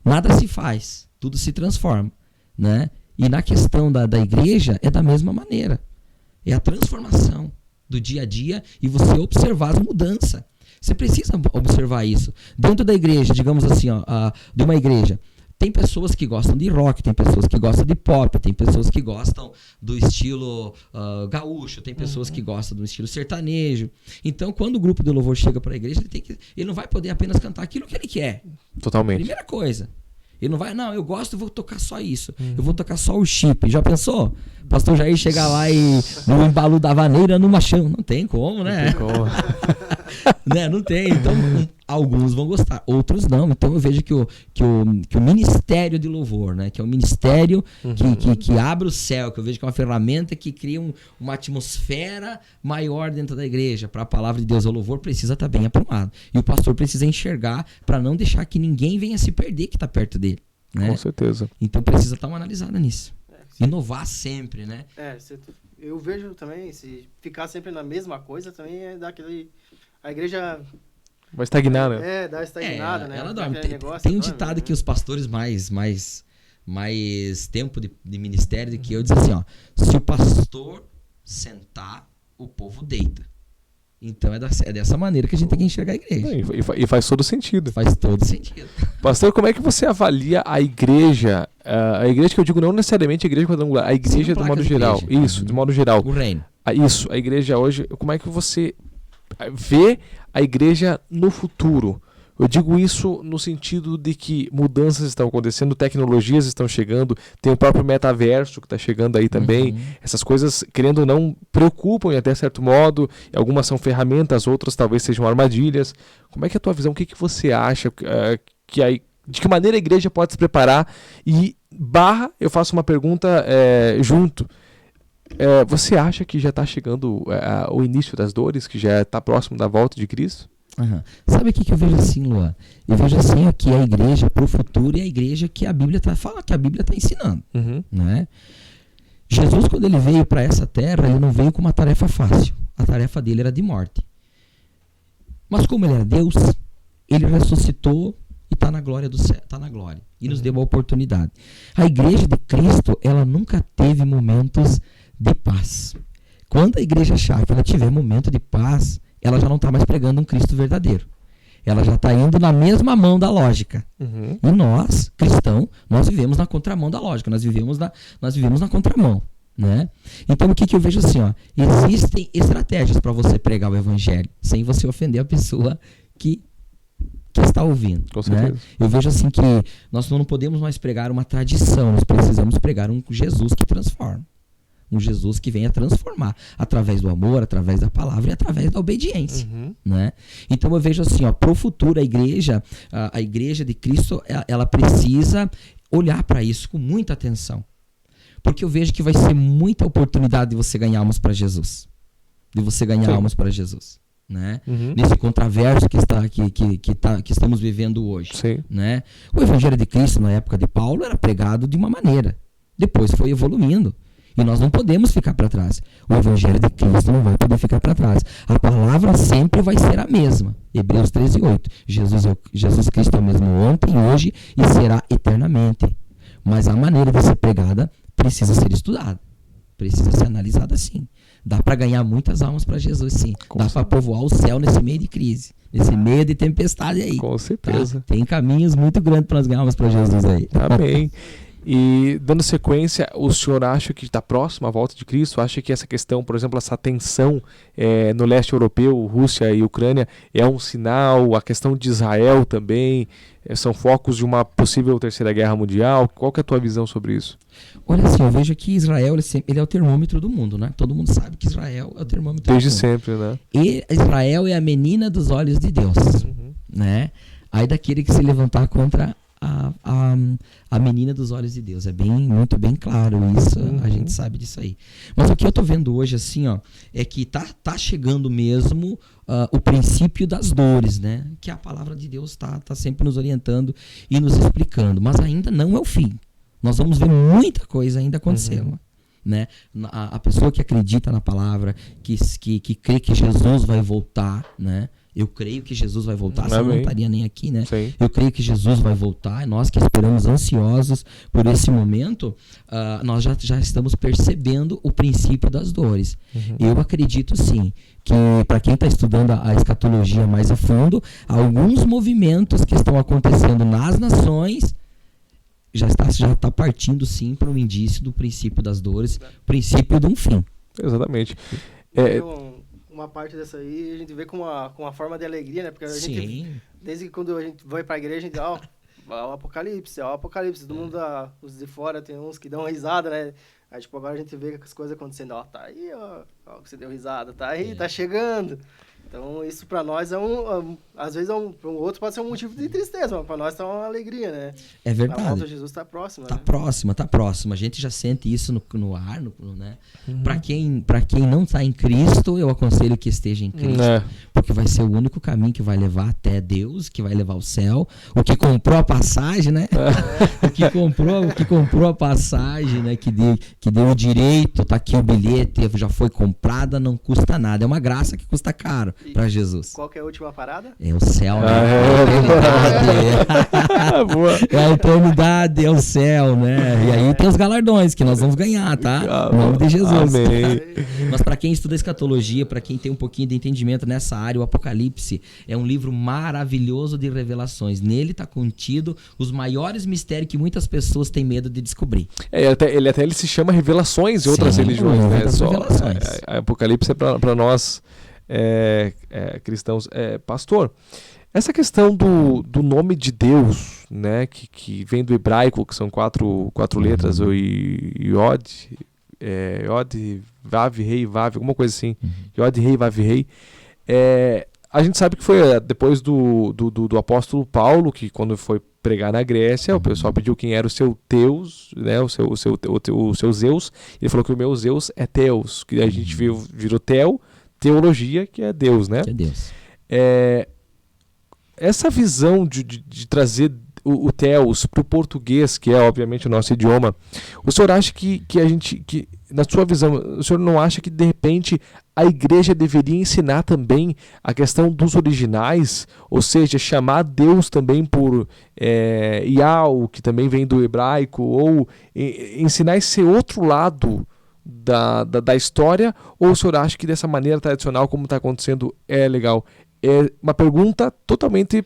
[SPEAKER 3] nada se faz, tudo se transforma, né? E na questão da igreja é da mesma maneira. É a transformação do dia a dia e você observar as mudanças. Você precisa observar isso. Dentro da igreja, digamos assim, ó, de uma igreja, tem pessoas que gostam de rock, tem pessoas que gostam de pop, tem pessoas que gostam do estilo gaúcho, tem pessoas que gostam do estilo sertanejo. Então, quando o grupo de louvor chega para a igreja, ele não vai poder apenas cantar aquilo que ele quer.
[SPEAKER 1] Totalmente.
[SPEAKER 3] Primeira coisa. Ele não vai, não, eu gosto, eu vou tocar só isso. Eu vou tocar só o chip. Já pensou? O pastor Jair chegar lá e no embalo da vaneira no machão. Não tem como, né?
[SPEAKER 1] Não tem como.
[SPEAKER 3] Né? Não tem. Então, alguns vão gostar, outros não. Então, eu vejo que o ministério de louvor, né? Que é um ministério que abre o céu, que eu vejo que é uma ferramenta que cria uma atmosfera maior dentro da igreja. Para a palavra de Deus, o louvor precisa estar bem aprumado. E o pastor precisa enxergar para não deixar que ninguém venha se perder que está perto dele. Né?
[SPEAKER 1] Com certeza.
[SPEAKER 3] Então, precisa estar uma analisada nisso. Inovar sempre, né?
[SPEAKER 2] Eu vejo também, se ficar sempre na mesma coisa, também é daquele... A igreja...
[SPEAKER 1] Vai estagnar, né?
[SPEAKER 2] Dá estagnada, né?
[SPEAKER 3] Ela dorme.
[SPEAKER 2] Negócio,
[SPEAKER 3] tem um ditado que os pastores mais tempo de ministério do que eu dizem assim, ó, se o pastor sentar, o povo deita. Então é dessa maneira que a gente tem que enxergar a igreja.
[SPEAKER 1] E faz todo sentido.
[SPEAKER 3] Faz todo sentido.
[SPEAKER 1] Pastor, como é que você avalia a igreja? A igreja que eu digo não necessariamente a igreja quadrangular, a igreja do modo geral.
[SPEAKER 3] Igreja.
[SPEAKER 1] Isso, do modo geral.
[SPEAKER 3] O reino.
[SPEAKER 1] Isso, a igreja hoje, como é que você vê a igreja no futuro? Eu digo isso no sentido de que mudanças estão acontecendo, tecnologias estão chegando, tem o próprio metaverso que está chegando aí também. Essas coisas, querendo ou não, preocupam até certo modo. Algumas são ferramentas, outras talvez sejam armadilhas. Como é que é a tua visão? O que você acha de que maneira a igreja pode se preparar? E eu faço uma pergunta junto. Você acha que já está chegando o início das dores, que já está próximo da volta de Cristo?
[SPEAKER 3] Sabe o que eu vejo assim, Luan? Eu vejo assim aqui a igreja para o futuro e a igreja que a Bíblia fala que a Bíblia está ensinando. Né? Jesus, quando ele veio para essa terra, ele não veio com uma tarefa fácil. A tarefa dele era de morte. Mas como ele era Deus, ele ressuscitou e está na glória do céu, está na glória. E nos deu a oportunidade. A igreja de Cristo, ela nunca teve momentos de paz. Quando a igreja achar que ela tiver momento de paz, ela já não está mais pregando um Cristo verdadeiro. Ela já está indo na mesma mão da lógica. E nós, cristãos, nós vivemos na contramão da lógica. Nós vivemos na contramão. Né? Então, o que eu vejo assim? Ó, existem estratégias para você pregar o evangelho sem você ofender a pessoa que está ouvindo.
[SPEAKER 1] Com certeza.
[SPEAKER 3] Né? Eu vejo assim que nós não podemos mais pregar uma tradição. Nós precisamos pregar um Jesus que transforma. Um Jesus que venha transformar através do amor, através da palavra e através da obediência. Né? Então eu vejo assim, para o futuro a igreja de Cristo, ela precisa olhar para isso com muita atenção. Porque eu vejo que vai ser muita oportunidade de você ganhar almas para Jesus. De você ganhar almas para Jesus. Né? Nesse contraverso que estamos vivendo hoje. Né? O evangelho de Cristo na época de Paulo era pregado de uma maneira. Depois foi evoluindo. E nós não podemos ficar para trás. O evangelho de Cristo não vai poder ficar para trás. A palavra sempre vai ser a mesma. Hebreus 13:8. Jesus Cristo é o mesmo ontem, hoje e será eternamente. Mas a maneira de ser pregada precisa ser estudada. Precisa ser analisada sim. Dá para ganhar muitas almas para Jesus sim. Dá para povoar o céu nesse meio de crise. Nesse meio de tempestade aí.
[SPEAKER 1] Com certeza.
[SPEAKER 3] Tá? Tem caminhos muito grandes para nós ganhar almas para Jesus aí.
[SPEAKER 1] Amém. E dando sequência, o senhor acha que está próximo à volta de Cristo? Acha que essa questão, por exemplo, essa tensão no leste europeu, Rússia e Ucrânia, é um sinal? A questão de Israel também, são focos de uma possível terceira guerra mundial? Qual que é a tua visão sobre isso?
[SPEAKER 3] Olha assim, eu vejo que Israel ele é o termômetro do mundo, né? Todo mundo sabe que Israel é o termômetro
[SPEAKER 1] Desde
[SPEAKER 3] do mundo.
[SPEAKER 1] sempre, né?
[SPEAKER 3] E Israel é a menina dos olhos de Deus, né? Aí daquele que se levantar contra a menina dos olhos de Deus. É muito bem claro isso, a gente sabe disso aí. Mas o que eu tô vendo hoje, assim, ó, é que tá chegando mesmo o princípio das dores, né? Que a palavra de Deus tá sempre nos orientando e nos explicando. Mas ainda não é o fim. Nós vamos ver muita coisa ainda acontecendo. Né? A pessoa que acredita na palavra, que crê que Jesus vai voltar, né? Eu creio que Jesus vai voltar, senão não estaria nem aqui, né? Sim. Eu creio que Jesus vai voltar, nós que esperamos ansiosos por esse momento, nós já estamos percebendo o princípio das dores. Eu acredito sim, que para quem está estudando a escatologia mais a fundo, alguns movimentos que estão acontecendo nas nações já está partindo sim para um indício do princípio das dores, princípio de um fim.
[SPEAKER 1] Exatamente.
[SPEAKER 2] Uma parte dessa aí a gente vê com uma forma de alegria, né? Porque a gente, desde que quando a gente vai pra igreja, a gente o Apocalipse, todo mundo, os de fora, tem uns que dão risada, né? Aí, tipo, agora a gente vê as coisas acontecendo, tá aí, ó, que você deu risada, tá aí, tá chegando. Então, isso pra nós às vezes para um outro pode ser um motivo de tristeza, mas pra nós tá uma alegria, né?
[SPEAKER 3] É verdade.
[SPEAKER 2] A volta de Jesus tá próxima.
[SPEAKER 3] Tá próxima. A gente já sente isso no ar, né? Pra quem não tá em Cristo, eu aconselho que esteja em Cristo. Porque vai ser o único caminho que vai levar até Deus, que vai levar ao céu. O que comprou a passagem, né? O que comprou a passagem, né? Que deu o direito, tá aqui o bilhete, já foi comprada, não custa nada. É uma graça que custa caro para Jesus.
[SPEAKER 2] Qual que é a última parada?
[SPEAKER 3] É o céu, né? É a eternidade, é o céu, né? E aí tem os galardões que nós vamos ganhar, tá? Em nome de Jesus. Mas para quem estuda escatologia, para quem tem um pouquinho de entendimento nessa área, o Apocalipse é um livro maravilhoso de revelações. Nele está contido os maiores mistérios que muitas pessoas têm medo de descobrir.
[SPEAKER 1] Ele se chama Revelações em outras religiões, né? Apocalipse é para nós cristãos. Pastor, essa questão do nome de Deus, né, que vem do hebraico, que são quatro letras, o Yod, Vav, Rei, Vav, alguma coisa assim, Yod, Rei, Vav, Rei. A gente sabe que foi depois do apóstolo Paulo, que quando foi pregar na Grécia, o pessoal pediu quem era o seu Deus, né, o seu Zeus. Ele falou que o meu Zeus é Teus, que a gente virou teologia, que é Deus, né?
[SPEAKER 3] Que é Deus.
[SPEAKER 1] Essa visão de trazer o Theos para o português, que é obviamente o nosso idioma, o senhor acha que na sua visão, o senhor não acha que de repente a igreja deveria ensinar também a questão dos originais, ou seja, chamar Deus também por Yahweh, que também vem do hebraico, ou ensinar esse outro lado da história, ou o senhor acha que dessa maneira tradicional, como está acontecendo, é legal? É uma pergunta totalmente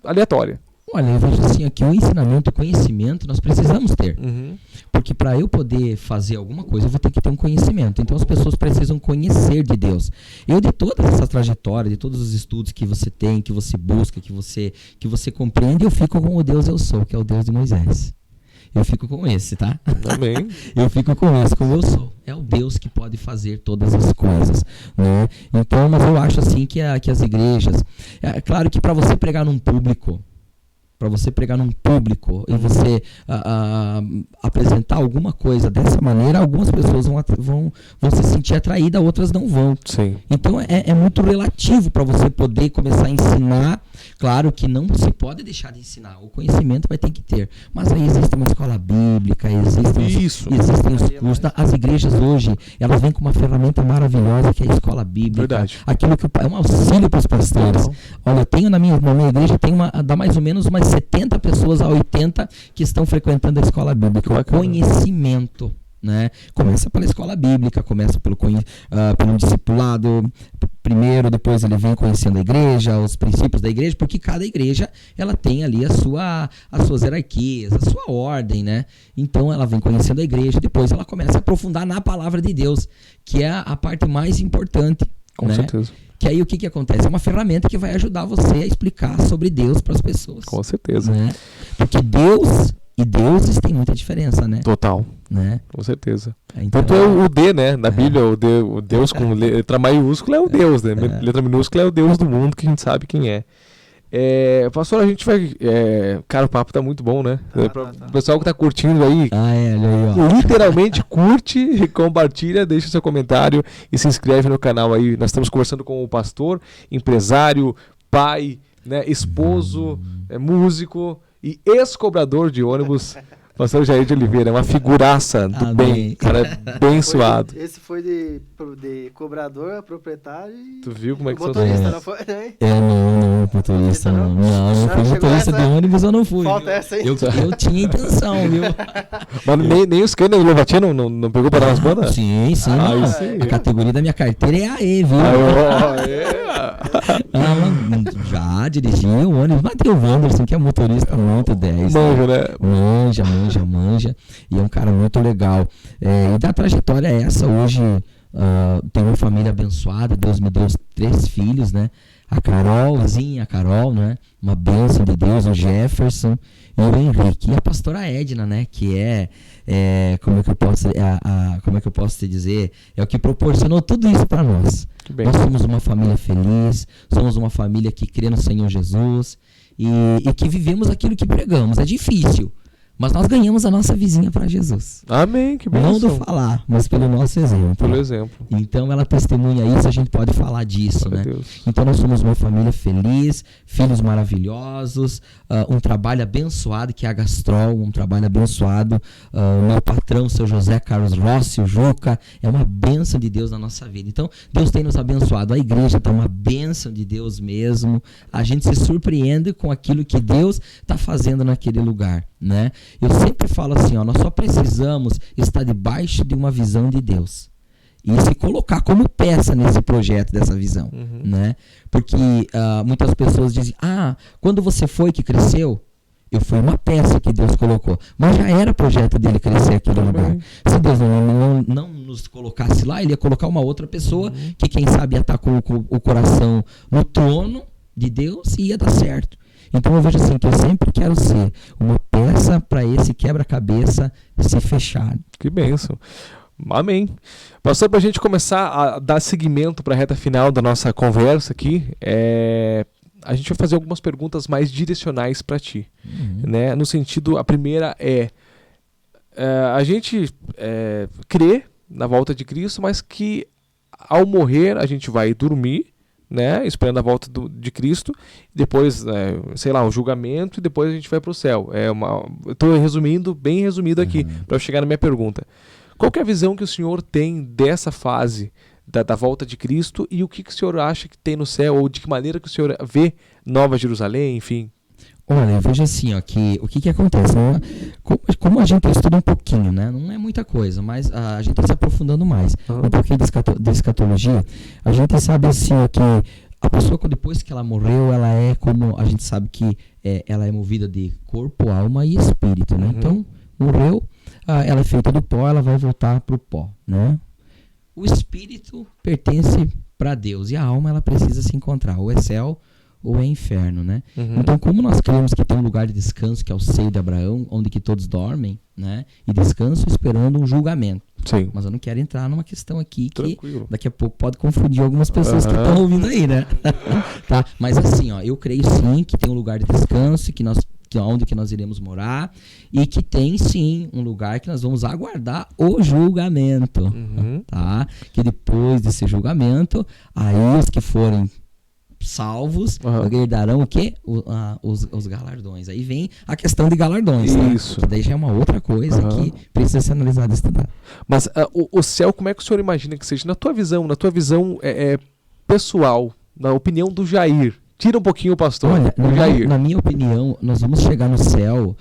[SPEAKER 1] aleatória.
[SPEAKER 3] Olha, eu vejo assim, aqui o ensinamento, o conhecimento, nós precisamos ter. Porque para eu poder fazer alguma coisa, eu vou ter que ter um conhecimento. Então as pessoas precisam conhecer de Deus. Eu, de toda essa trajetória, de todos os estudos que você tem, que você busca, que você compreende, eu fico com o Deus eu sou, que é o Deus de Moisés. Eu fico com esse, tá?
[SPEAKER 1] Amém.
[SPEAKER 3] Eu fico com esse, como eu sou. É o Deus que pode fazer todas as coisas, né? Então, mas eu acho assim que as igrejas... É claro que para você pregar num público e você apresentar alguma coisa dessa maneira, algumas pessoas vão se sentir atraídas, outras não vão.
[SPEAKER 1] Sim.
[SPEAKER 3] Então é muito relativo para você poder começar a ensinar. Claro que não se pode deixar de ensinar, o conhecimento vai ter que ter, mas aí existe uma escola bíblica, existem os cursos. As igrejas hoje, elas vêm com uma ferramenta maravilhosa que é a escola bíblica.
[SPEAKER 1] Verdade.
[SPEAKER 3] Aquilo que é um auxílio para os pastores. Olha, eu tenho na minha igreja, dá mais ou menos umas 70 pessoas a 80 que estão frequentando a escola bíblica. O conhecimento, né? Começa pela escola bíblica, começa pelo discipulado primeiro, depois ele vem conhecendo a igreja, os princípios da igreja, porque cada igreja ela tem ali as suas hierarquias, a sua ordem, né? Então ela vem conhecendo a igreja, depois ela começa a aprofundar na palavra de Deus, que é a parte mais importante.
[SPEAKER 1] Com certeza.
[SPEAKER 3] Que aí o que acontece? É uma ferramenta que vai ajudar você a explicar sobre Deus para as pessoas.
[SPEAKER 1] Com certeza.
[SPEAKER 3] Né? Porque Deus e deuses tem muita diferença, né?
[SPEAKER 1] Total.
[SPEAKER 3] Né?
[SPEAKER 1] Com certeza.
[SPEAKER 3] Então,
[SPEAKER 1] tanto é o D, né? Na Bíblia, o Deus com letra maiúscula é o Deus, né? Letra minúscula é o Deus do mundo, que a gente sabe quem é. Pastor, a gente vai... cara, o papo tá muito bom, né? O pessoal que tá curtindo aí,
[SPEAKER 3] olha aí, ó.
[SPEAKER 1] literalmente curte, compartilha, deixa seu comentário e se inscreve no canal aí. Nós estamos conversando com o pastor, empresário, pai, né, esposo, músico e ex-cobrador de ônibus, pastor Jair de Oliveira, uma figuraça do bem, cara, bem suado.
[SPEAKER 2] Esse foi de cobrador a proprietário e...
[SPEAKER 1] Tu viu como é que são?
[SPEAKER 2] Motorista, não foi? Né?
[SPEAKER 3] Não, motorista não. Não fui motorista de ônibus, eu não fui.
[SPEAKER 2] Falta essa aí.
[SPEAKER 3] Eu tinha intenção, viu?
[SPEAKER 1] Mas nem os canos do Lovatia não pegou pra dar umas bandas?
[SPEAKER 3] Sim.
[SPEAKER 1] Sim.
[SPEAKER 3] A categoria da minha carteira é AE, viu? Já dirigi o ônibus, mas tem o Wanderson, que é motorista muito 10.
[SPEAKER 1] Manja, né?
[SPEAKER 3] Manja. E é um cara muito legal. E da trajetória é essa, hoje tenho uma família abençoada, Deus me deu 3 filhos, né? A Carol, né? Uma bênção de Deus, o Jefferson e o Henrique. E a pastora Edna, né? Que como é que eu posso te dizer? É o que proporcionou tudo isso para nós. Nós somos uma família feliz, somos uma família que crê no Senhor Jesus e que vivemos aquilo que pregamos. É difícil, mas nós ganhamos a nossa vizinha para Jesus.
[SPEAKER 1] Amém, que bênção.
[SPEAKER 3] Não do falar, mas pelo nosso exemplo.
[SPEAKER 1] Pelo exemplo.
[SPEAKER 3] Então ela testemunha isso, a gente pode falar disso, né?
[SPEAKER 1] Deus.
[SPEAKER 3] Então nós somos uma família feliz, filhos maravilhosos, um trabalho abençoado que é a Gastrol, um trabalho abençoado. O meu patrão, seu José Carlos Rossi, o Juca, é uma bênção de Deus na nossa vida. Então Deus tem nos abençoado. A igreja está uma bênção de Deus mesmo. A gente se surpreende com aquilo que Deus está fazendo naquele lugar, né? Eu sempre falo assim, nós só precisamos estar debaixo de uma visão de Deus e se colocar como peça nesse projeto dessa visão, né? Porque muitas pessoas dizem, quando você foi que cresceu, eu fui uma peça que Deus colocou, mas já era projeto dele crescer aquele lugar. Se Deus não nos colocasse lá, ele ia colocar uma outra pessoa que quem sabe ia estar com o coração no trono de Deus e ia dar certo. Então eu vejo assim, que eu sempre quero ser uma peça para esse quebra-cabeça se fechar.
[SPEAKER 1] Que bênção. Amém. Pastor, para a gente começar a dar seguimento para a reta final da nossa conversa aqui, a gente vai fazer algumas perguntas mais direcionais para ti. Né? No sentido, a primeira a gente crê na volta de Cristo, mas que ao morrer a gente vai dormir, né, esperando a volta de Cristo, depois, o julgamento, e depois a gente vai para o céu. Estou resumindo, bem resumido aqui, para eu chegar na minha pergunta. Qual que é a visão que o senhor tem dessa fase da volta de Cristo e o que o senhor acha que tem no céu, ou de que maneira que o senhor vê Nova Jerusalém, enfim?
[SPEAKER 3] Olha, eu vejo assim, que o que acontece, né? Como a gente estuda um pouquinho, né? Não é muita coisa, mas a gente está se aprofundando mais. Um pouquinho de escatologia, a gente sabe assim, que a pessoa, depois que ela morreu, ela é como, a gente sabe que ela é movida de corpo, alma e espírito, né? Então, morreu, ela é feita do pó, ela vai voltar para o pó, né? O espírito pertence para Deus e a alma, ela precisa se encontrar, ou é céu ou é inferno, né? Então, como nós cremos que tem um lugar de descanso, que é o seio de Abraão, onde que todos dormem, né? E descansam esperando um julgamento.
[SPEAKER 1] Sim.
[SPEAKER 3] Mas eu não quero entrar numa questão aqui que
[SPEAKER 1] Tranquilo.
[SPEAKER 3] Daqui a pouco pode confundir algumas pessoas que estão ouvindo aí, né? Tá? Mas assim, eu creio sim que tem um lugar de descanso, onde que nós iremos morar, e que tem sim um lugar que nós vamos aguardar o julgamento, tá? Que depois desse julgamento, aí os que forem salvos herdarão o quê? Os galardões. Aí vem a questão de galardões.
[SPEAKER 1] Isso.
[SPEAKER 3] Né? Que daí já é uma outra coisa que precisa ser analisada e estudada.
[SPEAKER 1] Mas o céu, como é que o senhor imagina que seja? Na tua visão pessoal, na opinião do Jair. Tira um pouquinho o pastor.
[SPEAKER 3] Olha, na minha opinião, nós vamos chegar no céu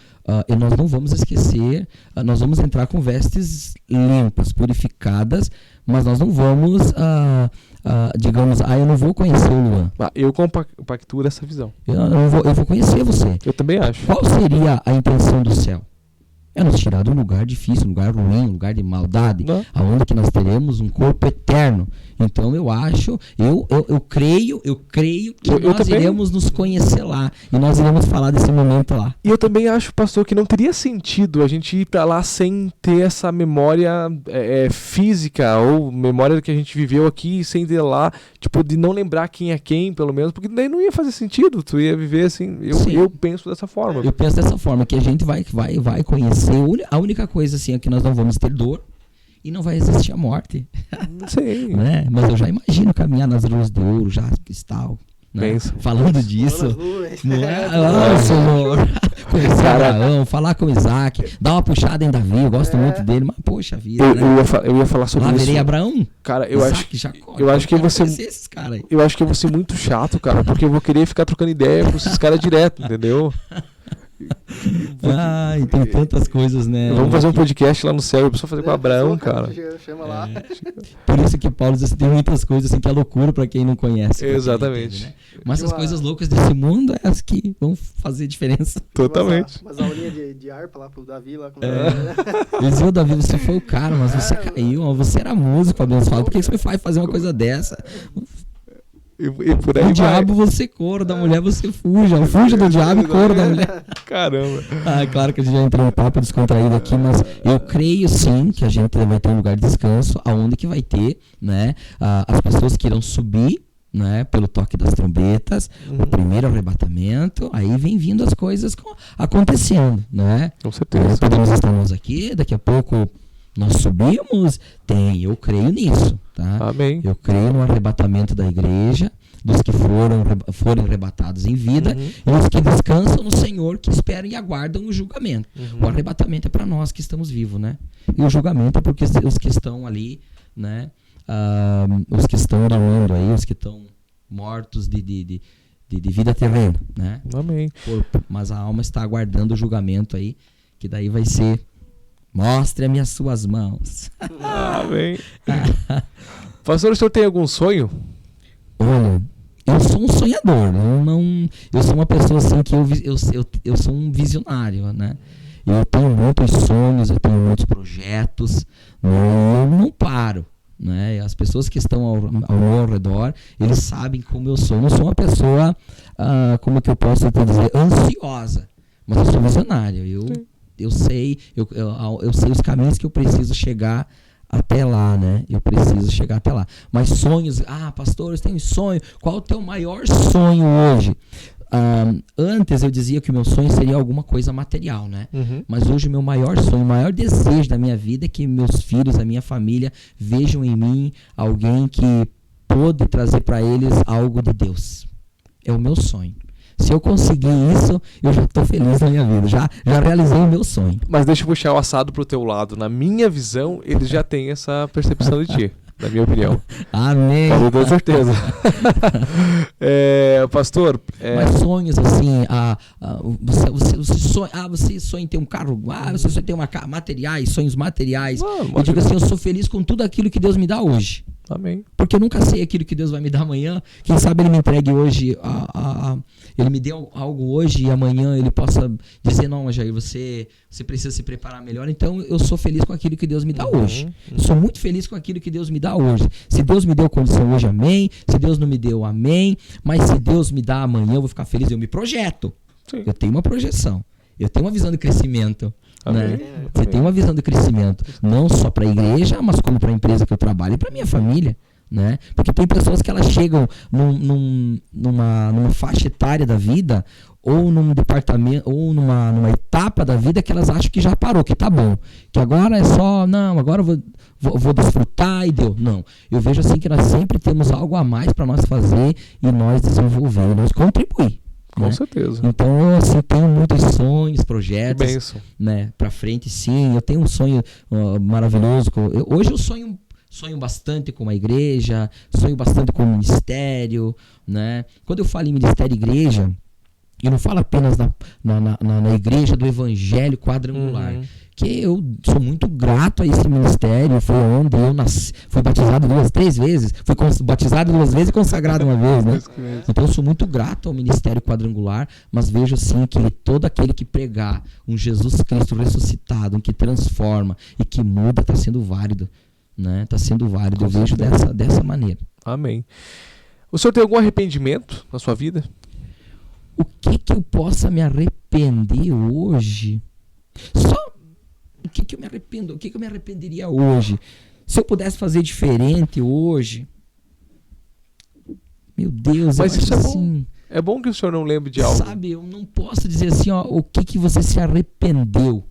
[SPEAKER 3] e nós não vamos esquecer, nós vamos entrar com vestes limpas, purificadas, mas nós não vamos, digamos, eu não vou conhecer o Luan.
[SPEAKER 1] Eu compactuo dessa visão.
[SPEAKER 3] Eu vou conhecer você.
[SPEAKER 1] Eu também acho.
[SPEAKER 3] Qual seria a intenção do céu? é nos tirar de um lugar difícil, um lugar ruim, um lugar de maldade, aonde que nós teremos um corpo eterno. Então eu acho, eu creio que nós iremos nos conhecer lá e nós iremos falar desse momento lá.
[SPEAKER 1] E eu também acho, pastor, que não teria sentido a gente ir para lá sem ter essa memória física ou memória que a gente viveu aqui, sem ter lá, tipo, de não lembrar quem é quem, pelo menos, porque daí não ia fazer sentido, tu ia viver assim, eu penso dessa forma.
[SPEAKER 3] Eu penso dessa forma, que a gente vai conhecer, a única coisa assim é que nós não vamos ter dor, e não vai existir a morte.
[SPEAKER 1] Sim.
[SPEAKER 3] Né? Mas eu já imagino caminhar nas ruas de ouro, já cristal. Né? Falando disso. Não é? Senhor. Conhecer Abraão, falar com Isaac, dar uma puxada em Davi, eu gosto muito dele, mas poxa vida.
[SPEAKER 1] Eu ia falar sobre isso.
[SPEAKER 3] Verei Abraão?
[SPEAKER 1] Cara, eu acho que eu vou ser muito chato, cara, porque eu vou querer ficar trocando ideia com esses caras direto, entendeu?
[SPEAKER 3] E tem tantas coisas, né?
[SPEAKER 1] Vamos fazer um podcast lá no céu, eu preciso fazer com o Abraão, cara.
[SPEAKER 2] Chama lá.
[SPEAKER 3] Por isso que Paulo diz, tem muitas coisas assim que é loucura pra quem não conhece.
[SPEAKER 1] Exatamente.
[SPEAKER 3] Entende, né? Mas essas coisas loucas desse mundo é as que vão fazer diferença.
[SPEAKER 1] Totalmente.
[SPEAKER 2] Mas a aulinha de harpa lá pro Davi lá.
[SPEAKER 3] Eles diziam, Davi, você foi o cara, mas você caiu, você era músico abençoado, por que você vai fazer uma coisa dessa?
[SPEAKER 1] E por aí
[SPEAKER 3] o diabo você corra, da mulher você fuja do diabo e corra da mulher.
[SPEAKER 1] Caramba.
[SPEAKER 3] Claro que a gente já entrou em um papo descontraído aqui, mas eu creio sim que a gente vai ter um lugar de descanso, aonde que vai ter, né, as pessoas que irão subir, né, pelo toque das trombetas, o primeiro arrebatamento, aí vem vindo as coisas acontecendo, né?
[SPEAKER 1] Com certeza.
[SPEAKER 3] Podemos estar nós aqui, daqui a pouco nós subimos, eu creio nisso, tá?
[SPEAKER 1] Amém.
[SPEAKER 3] Eu creio no arrebatamento da igreja, dos que foram arrebatados em vida, e os que descansam no Senhor, que esperam e aguardam o julgamento. O arrebatamento é para nós que estamos vivos, né? E o julgamento é porque os que estão ali, né? Os que estão dormindo aí, os que estão mortos de vida terrena, né?
[SPEAKER 1] Amém.
[SPEAKER 3] Mas a alma está aguardando o julgamento aí, que daí vai ser: mostre-me as suas mãos.
[SPEAKER 1] Amém. Pastor, o senhor tem algum sonho?
[SPEAKER 3] Olha, eu sou um sonhador. Eu sou uma pessoa assim que eu sou um visionário, né? Eu tenho muitos sonhos, eu tenho muitos projetos, né? Eu não paro, né? As pessoas que estão ao meu redor, eles sabem como eu sou. Eu não sou uma pessoa, como que eu posso dizer, ansiosa, mas eu sou visionário. Eu sei os caminhos que eu preciso chegar até lá, né? Eu preciso chegar até lá. Mas sonhos, pastor, eu tenho um sonho. Qual o teu maior sonho hoje? Antes eu dizia que o meu sonho seria alguma coisa material, né? Mas hoje o meu maior sonho, o maior desejo da minha vida é que meus filhos, a minha família vejam em mim alguém que pôde trazer para eles algo de Deus. É o meu sonho. Se eu conseguir isso, eu já estou feliz na minha vida. Já realizei o meu sonho.
[SPEAKER 1] Mas deixa eu puxar o assado pro teu lado. Na minha visão, eles já têm essa percepção de ti. Na minha opinião.
[SPEAKER 3] Amém.
[SPEAKER 1] Eu tenho certeza. Pastor...
[SPEAKER 3] Mas sonhos assim, você sonha em ter um carro, você sonha em ter materiais, sonhos materiais. Eu digo assim, eu sou feliz com tudo aquilo que Deus me dá hoje.
[SPEAKER 1] Amém.
[SPEAKER 3] Porque eu nunca sei aquilo que Deus vai me dar amanhã. Quem sabe Ele me entregue hoje, Ele me deu algo hoje e amanhã Ele possa dizer, não, Jair, você precisa se preparar melhor. Então eu sou feliz com aquilo que Deus me dá hoje. Eu sou muito feliz com aquilo que Deus me dá hoje. Se Deus me deu condição hoje, amém. Se Deus não me deu, amém. Mas se Deus me dá amanhã, eu vou ficar feliz. Eu me projeto. Sim. Eu tenho uma projeção. Eu tenho uma visão de crescimento. Né? Você tem uma visão de crescimento, não só para a igreja, mas como para a empresa que eu trabalho e para minha família, né? Porque tem pessoas que elas chegam numa faixa etária da vida, ou num departamento, ou numa etapa da vida que elas acham que já parou, que tá bom, que agora é só, não, agora eu vou desfrutar e deu. Não, eu vejo assim que nós sempre temos algo a mais para nós fazer e nós desenvolver, nós contribuir.
[SPEAKER 1] Com
[SPEAKER 3] né?
[SPEAKER 1] certeza.
[SPEAKER 3] Então eu assim, tenho muitos sonhos, projetos, né, para frente, sim. Eu tenho um sonho maravilhoso. Hoje eu sonho bastante com a igreja, sonho bastante com o ministério, né? Quando eu falo em ministério e igreja, E não falo apenas na igreja do Evangelho Quadrangular. Que eu sou muito grato a esse ministério. Foi onde eu nasci, fui batizado 3 vezes. Fui batizado 2 vezes e consagrado uma vez, né? Então eu sou muito grato ao ministério Quadrangular, mas vejo assim que todo aquele que pregar um Jesus Cristo ressuscitado, um que transforma e que muda, está sendo válido, né? Está sendo válido. Eu vejo dessa maneira.
[SPEAKER 1] Amém. O senhor tem algum arrependimento na sua vida?
[SPEAKER 3] O que eu possa me arrepender hoje? Só o que eu me arrependo? O que eu me arrependeria hoje? Se eu pudesse fazer diferente hoje, meu Deus,
[SPEAKER 1] mas isso
[SPEAKER 3] assim,
[SPEAKER 1] é bom que o senhor não lembre de algo.
[SPEAKER 3] Sabe, eu não posso dizer assim, ó, o que você se arrependeu.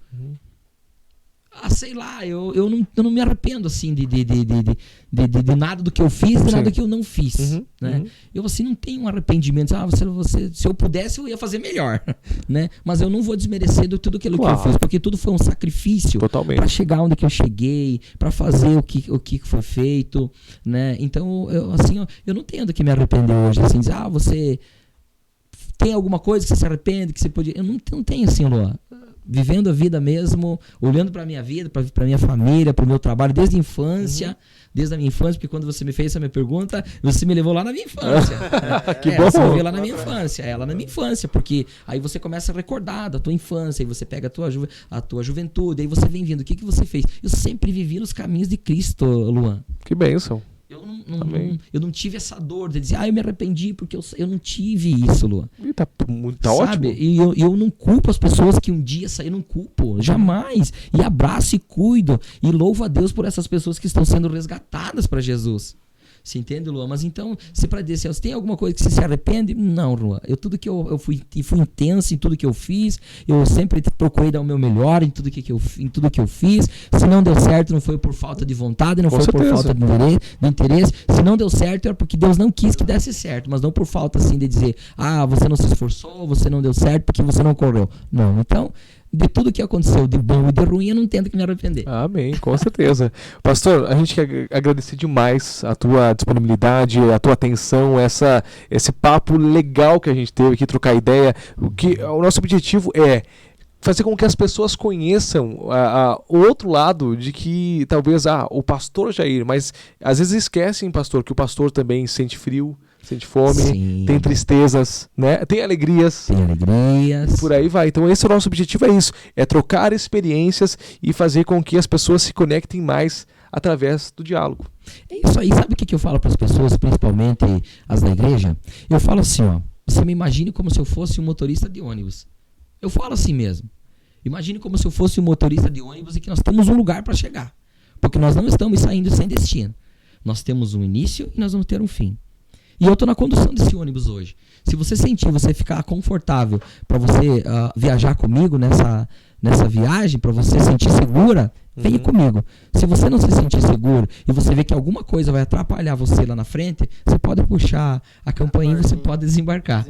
[SPEAKER 3] Sei lá, eu não me arrependo assim de nada do que eu fiz, de nada do que eu não fiz, né? Eu assim não tenho um arrependimento, se eu pudesse eu ia fazer melhor, né? Mas eu não vou desmerecer de tudo aquilo que eu fiz, porque tudo foi um sacrifício para chegar onde que eu cheguei, para fazer o que foi feito, né? Então eu não tenho do que me arrepender hoje, assim, dizer, você tem alguma coisa que você se arrepende, que você podia... Eu não tenho assim, Luan. Vivendo a vida mesmo, olhando para a minha vida, para minha família, para o meu trabalho, desde a infância, desde a minha infância, porque quando você me fez essa minha pergunta, você me levou lá na minha infância.
[SPEAKER 1] Que bom!
[SPEAKER 3] Você me veio lá na minha infância, lá na minha infância, porque aí você começa a recordar da tua infância, aí você pega a tua juventude, aí você vem vindo, o que você fez? Eu sempre vivi nos caminhos de Cristo, Luan.
[SPEAKER 1] Que bênção!
[SPEAKER 3] Eu não tive essa dor de dizer, eu me arrependi, porque eu não tive isso, Luan.
[SPEAKER 1] Tá ótimo.
[SPEAKER 3] E eu não culpo as pessoas que um dia saíram, não culpo, jamais. E abraço e cuido. E louvo a Deus por essas pessoas que estão sendo resgatadas para Jesus. Você entende, Luan? Mas então, se para dizer, você tem alguma coisa que você se arrepende? Não, Luan. Tudo que eu fui intenso em tudo que eu fiz. Eu sempre procurei dar o meu melhor em tudo que eu fiz. Se não deu certo, não foi por falta de vontade, não foi por falta de interesse. Se não deu certo, era porque Deus não quis que desse certo. Mas não por falta, assim, de dizer, você não se esforçou, você não deu certo porque você não correu. Não, então... De tudo que aconteceu, de bom e de ruim, eu não tento que me arrepender.
[SPEAKER 1] Amém, com certeza. Pastor, a gente quer agradecer demais a tua disponibilidade, a tua atenção, esse papo legal que a gente teve aqui, trocar ideia. O nosso objetivo é fazer com que as pessoas conheçam o outro lado de que talvez o pastor Jair, mas às vezes esquecem, pastor, que o pastor também sente frio, sente fome, sim, tem tristezas, né? Tem alegrias. Por aí vai. Então esse é o nosso objetivo, é isso. É trocar experiências e fazer com que as pessoas se conectem mais através do diálogo.
[SPEAKER 3] É isso aí. Sabe o que eu falo para as pessoas, principalmente as da igreja? Eu falo assim, você me imagine como se eu fosse um motorista de ônibus. Eu falo assim mesmo. Imagine como se eu fosse um motorista de ônibus e que nós temos um lugar para chegar. Porque nós não estamos saindo sem destino. Nós temos um início e nós vamos ter um fim. E eu estou na condução desse ônibus hoje. Se você sentir, você ficar confortável para você viajar comigo nessa viagem, para você sentir segura, venha comigo. Se você não se sentir seguro e você vê que alguma coisa vai atrapalhar você lá na frente, você pode puxar a campainha e você pode desembarcar.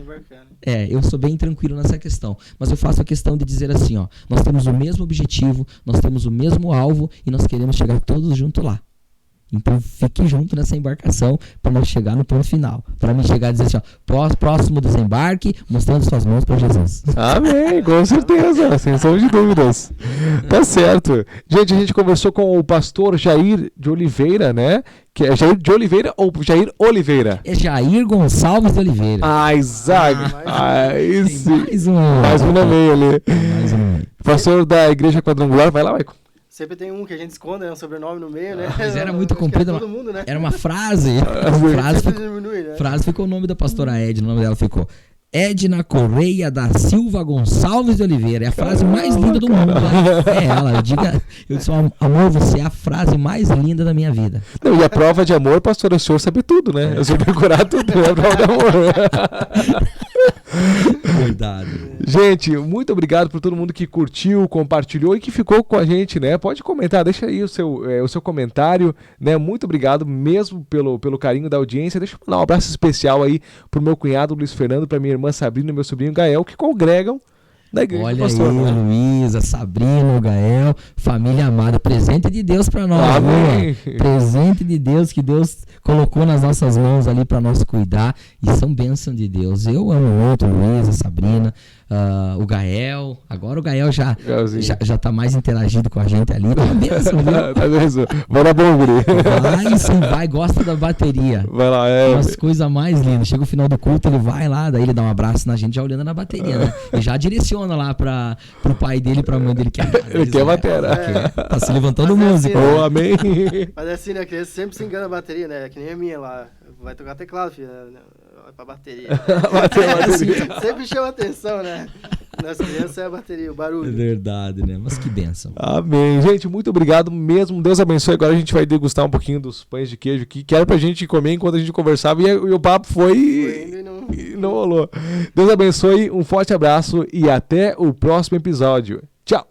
[SPEAKER 3] Eu sou bem tranquilo nessa questão. Mas eu faço a questão de dizer assim, nós temos o mesmo objetivo, nós temos o mesmo alvo e nós queremos chegar todos juntos lá. Então fique junto nessa embarcação para nós chegar no ponto final. Para mim chegar e dizer assim, próximo desembarque, mostrando suas mãos para Jesus.
[SPEAKER 1] Amém, com certeza, sem sombra de dúvidas. Tá certo. Gente, a gente conversou com o pastor Jair de Oliveira, né? Que é Jair de Oliveira ou Jair Oliveira?
[SPEAKER 3] É Jair Gonçalves de Oliveira.
[SPEAKER 1] Isaac. Mais um no meio ali.
[SPEAKER 3] Mais um no meio.
[SPEAKER 1] Pastor da Igreja Quadrangular, vai lá, Maico.
[SPEAKER 2] Sempre tem um que a gente esconde, um sobrenome no meio, né?
[SPEAKER 3] Mas era muito comprido.
[SPEAKER 2] Todo mundo, né?
[SPEAKER 3] Era uma frase. Frase ficou o nome da pastora Edna, o nome dela ficou Edna Correia da Silva Gonçalves de Oliveira. É a frase mais linda do mundo. É ela. Eu disse, amor, você é a frase mais linda da minha vida.
[SPEAKER 1] Não, e a prova de amor, pastor, o senhor sabe tudo, né? Eu sei decorar tudo, é a prova de amor.
[SPEAKER 3] Verdade.
[SPEAKER 1] Gente, muito obrigado por todo mundo que curtiu, compartilhou e que ficou com a gente, né? Pode comentar, deixa aí o seu comentário, né? Muito obrigado mesmo pelo carinho da audiência. Deixa eu mandar um abraço especial aí pro meu cunhado Luiz Fernando, pra minha irmã Sabrina e meu sobrinho Gael, que congregam da igreja.
[SPEAKER 3] Olha
[SPEAKER 1] pastor,
[SPEAKER 3] aí,
[SPEAKER 1] né?
[SPEAKER 3] Luísa, Sabrina, o Gael, família amada, presente de Deus para nós.
[SPEAKER 1] Amém.
[SPEAKER 3] Viu? Presente de Deus que Deus colocou nas nossas mãos ali para nós cuidar, e são bênção de Deus. Eu amo o outro, Luísa, Sabrina, o Gael. Agora o Gael já tá mais interagido com a gente ali. Tá bênção, viu?
[SPEAKER 1] Tá bênção. Vai lá, bom, guri.
[SPEAKER 3] Vai, sim, vai, gosta da bateria.
[SPEAKER 1] Vai lá,
[SPEAKER 3] Umas coisas mais lindas. Chega o final do culto, ele vai lá, daí ele dá um abraço na gente, já olhando na bateria, né? E já direciona lá pro pai dele e pra mãe dele.
[SPEAKER 1] Ele quer batera.
[SPEAKER 3] Tá se levantando música.
[SPEAKER 1] Oh, amém.
[SPEAKER 2] Mas assim, né? A criança sempre se engana a bateria, né? Que nem a minha lá. Vai tocar teclado, filho. Vai pra bateria.
[SPEAKER 1] bateria.
[SPEAKER 2] Sempre chama atenção, né? Nas crianças é a bateria, o barulho.
[SPEAKER 3] É verdade, né? Mas que bênção.
[SPEAKER 1] Amém. Gente, muito obrigado mesmo. Deus abençoe. Agora a gente vai degustar um pouquinho dos pães de queijo que era pra gente comer enquanto a gente conversava e o papo foi e não rolou. Deus abençoe, um forte abraço e até o próximo episódio. Tchau.